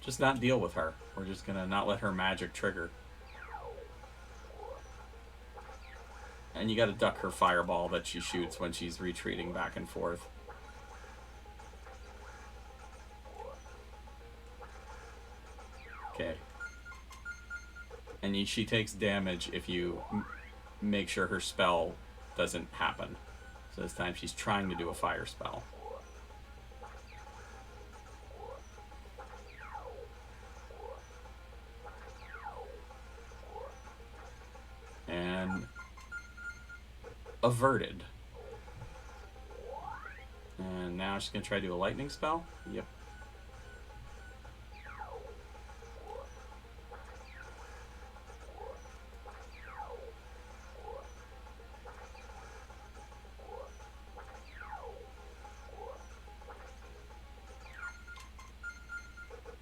just not deal with her. We're just gonna not let her magic trigger. And you gotta duck her fireball that she shoots when she's retreating back and forth. Okay. And she takes damage if you make sure her spell doesn't happen. So this time she's trying to do a fire spell. And averted. And now she's gonna try to do a lightning spell. Yep.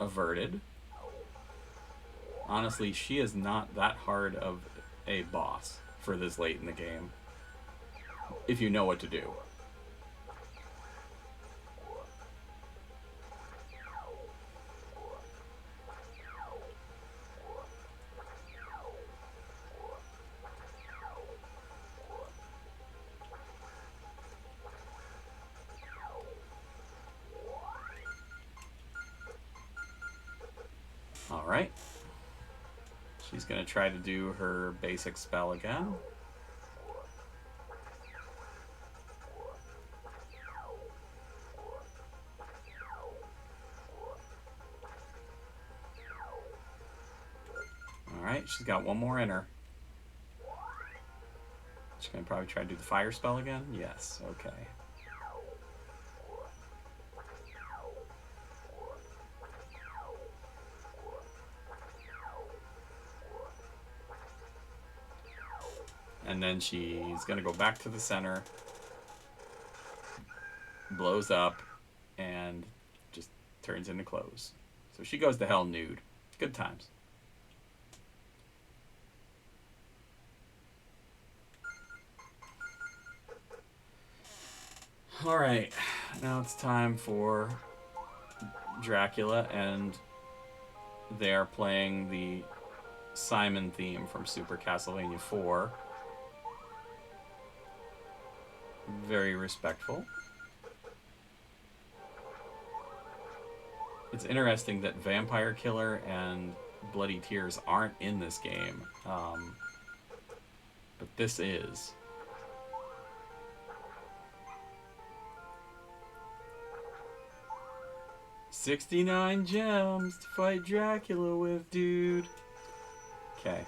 Averted. Honestly, she is not that hard of a boss for this late in the game, if you know what to do. Alright. She's going to try to do her basic spell again. Alright, she's got one more in her. She's going to probably try to do the fire spell again? Yes, okay. And then she's going to go back to the center, blows up, and just turns into clothes. So she goes to hell nude. Good times. Alright, now it's time for Dracula, and they are playing the Simon theme from Super Castlevania 4. Very respectful. It's interesting that Vampire Killer and Bloody Tears aren't in this game, but this is. $69 gems to fight Dracula with, dude. Okay.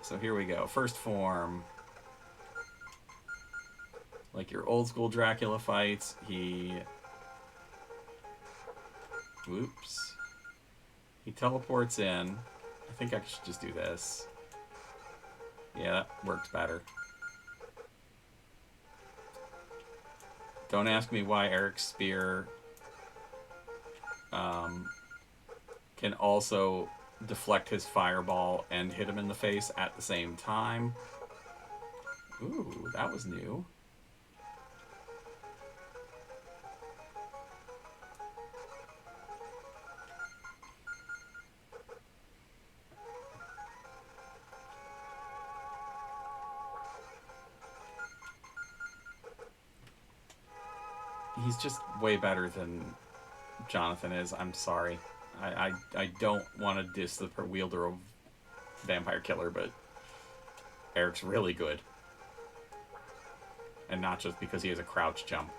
So here we go. First form. Like your old school Dracula fights, whoops. He teleports in. I think I should just do this. Yeah, that works better. Don't ask me why Eric's spear can also deflect his fireball and hit him in the face at the same time. Ooh, that was new. He's just way better than Jonathan is. I'm sorry. I don't want to diss the wielder of Vampire Killer, but Eric's really good. And not just because he has a crouch jump.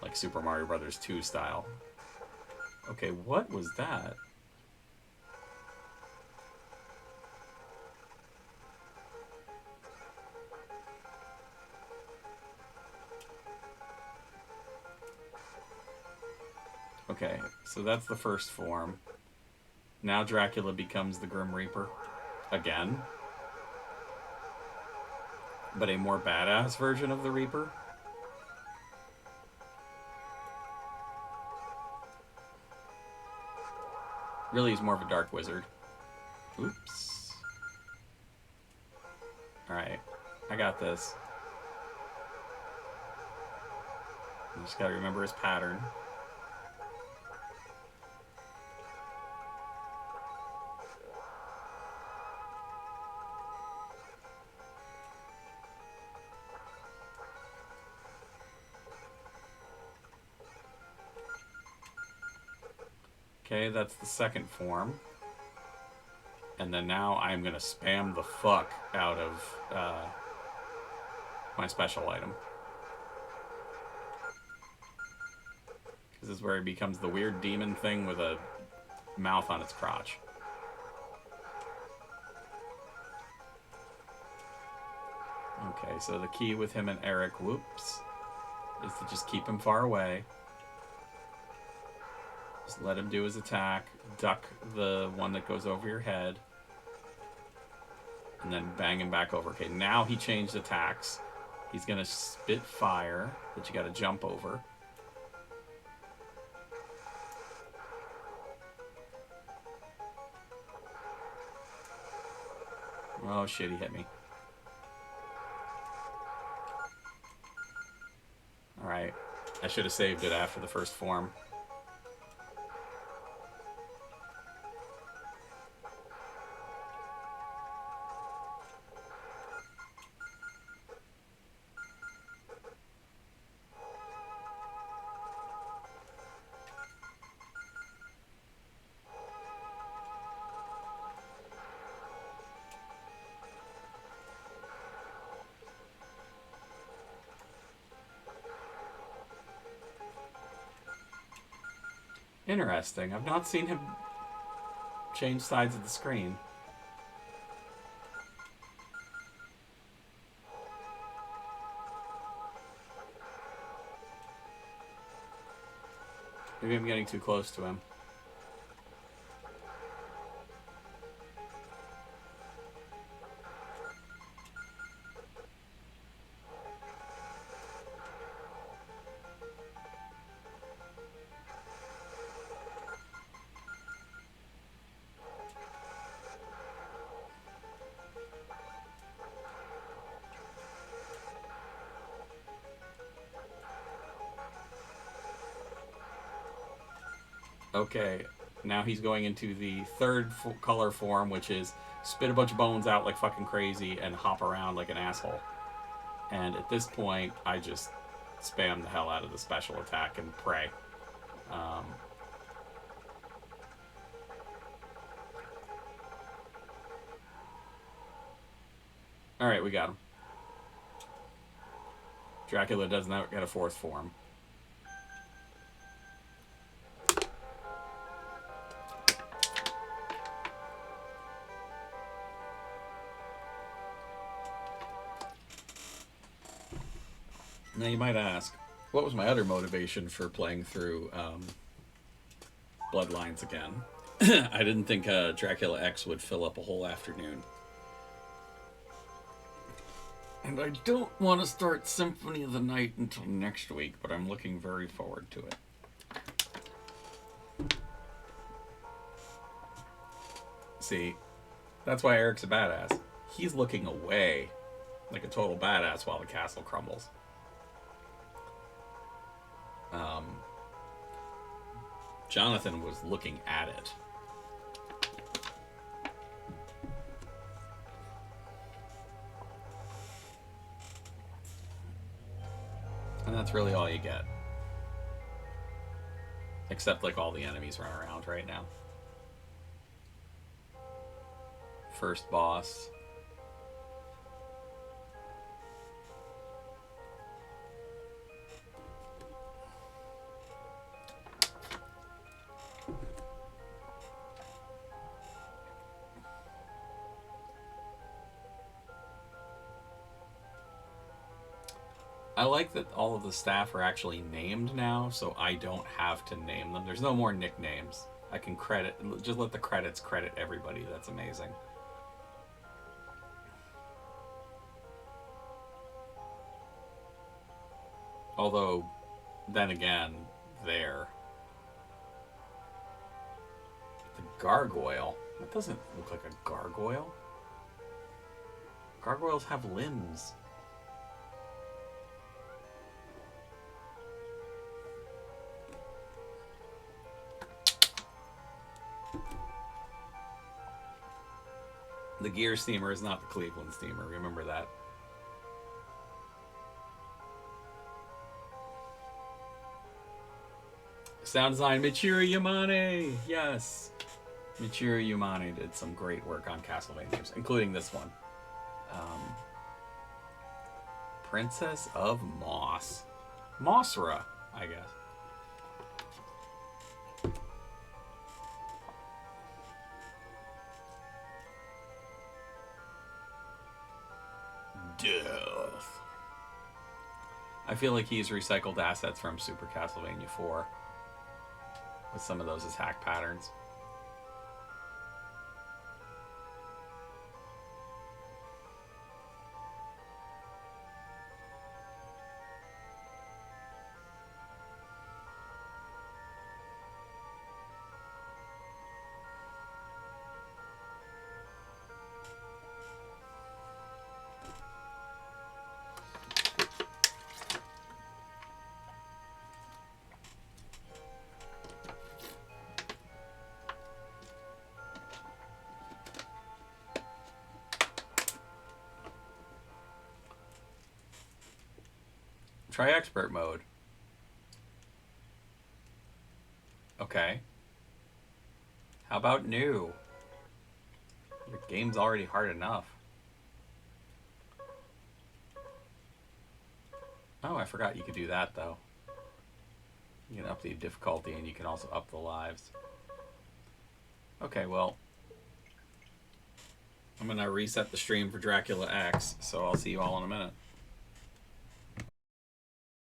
Like Super Mario Bros. 2 style. Okay, what was that? Okay, so that's the first form. Now Dracula becomes the Grim Reaper. Again. But a more badass version of the Reaper. Really, he's more of a dark wizard. Oops. Alright, I got this. You just gotta remember his pattern. Okay, that's the second form. And then now I'm going to spam the fuck out of my special item. This is where he becomes the weird demon thing with a mouth on its crotch. Okay, so the key with him and Eric, whoops, is to just keep him far away. Just let him do his attack, duck the one that goes over your head, and then bang him back over. Okay, now he changed attacks. He's gonna spit fire that you gotta jump over. Oh shit, he hit me. Alright, I should have saved it after the first form. Interesting. I've not seen him change sides of the screen. Maybe I'm getting too close to him. Okay, now he's going into the third color form, which is spit a bunch of bones out like fucking crazy and hop around like an asshole. And at this point, I just spam the hell out of the special attack and pray. Alright, we got him. Dracula does not get a fourth form. Now you might ask, what was my other motivation for playing through Bloodlines again? I didn't think Dracula X would fill up a whole afternoon. And I don't want to start Symphony of the Night until next week, but I'm looking very forward to it. See, that's why Eric's a badass. He's looking away like a total badass while the castle crumbles. Jonathan was looking at it. And that's really all you get. Except like all the enemies run around right now. First boss. I like that all of the staff are actually named now, so I don't have to name them. There's no more nicknames. I can credit, just let the credits credit everybody. That's amazing. Although, then again, there. The gargoyle. That doesn't look like a gargoyle. Gargoyles have limbs. The Gear steamer is not the Cleveland steamer. Remember that. Sound design, Michiru Yamane! Yes! Michiru Yamane did some great work on Castlevania games, including this one. Princess of Moss. Mossra, I guess. Death. I feel like he's recycled assets from Super Castlevania 4 with some of those as hack patterns. Try expert mode. Okay. How about new? Your game's already hard enough. Oh, I forgot you could do that, though. You can up the difficulty and you can also up the lives. Okay, well, I'm going to reset the stream for Dracula X, so I'll see you all in a minute.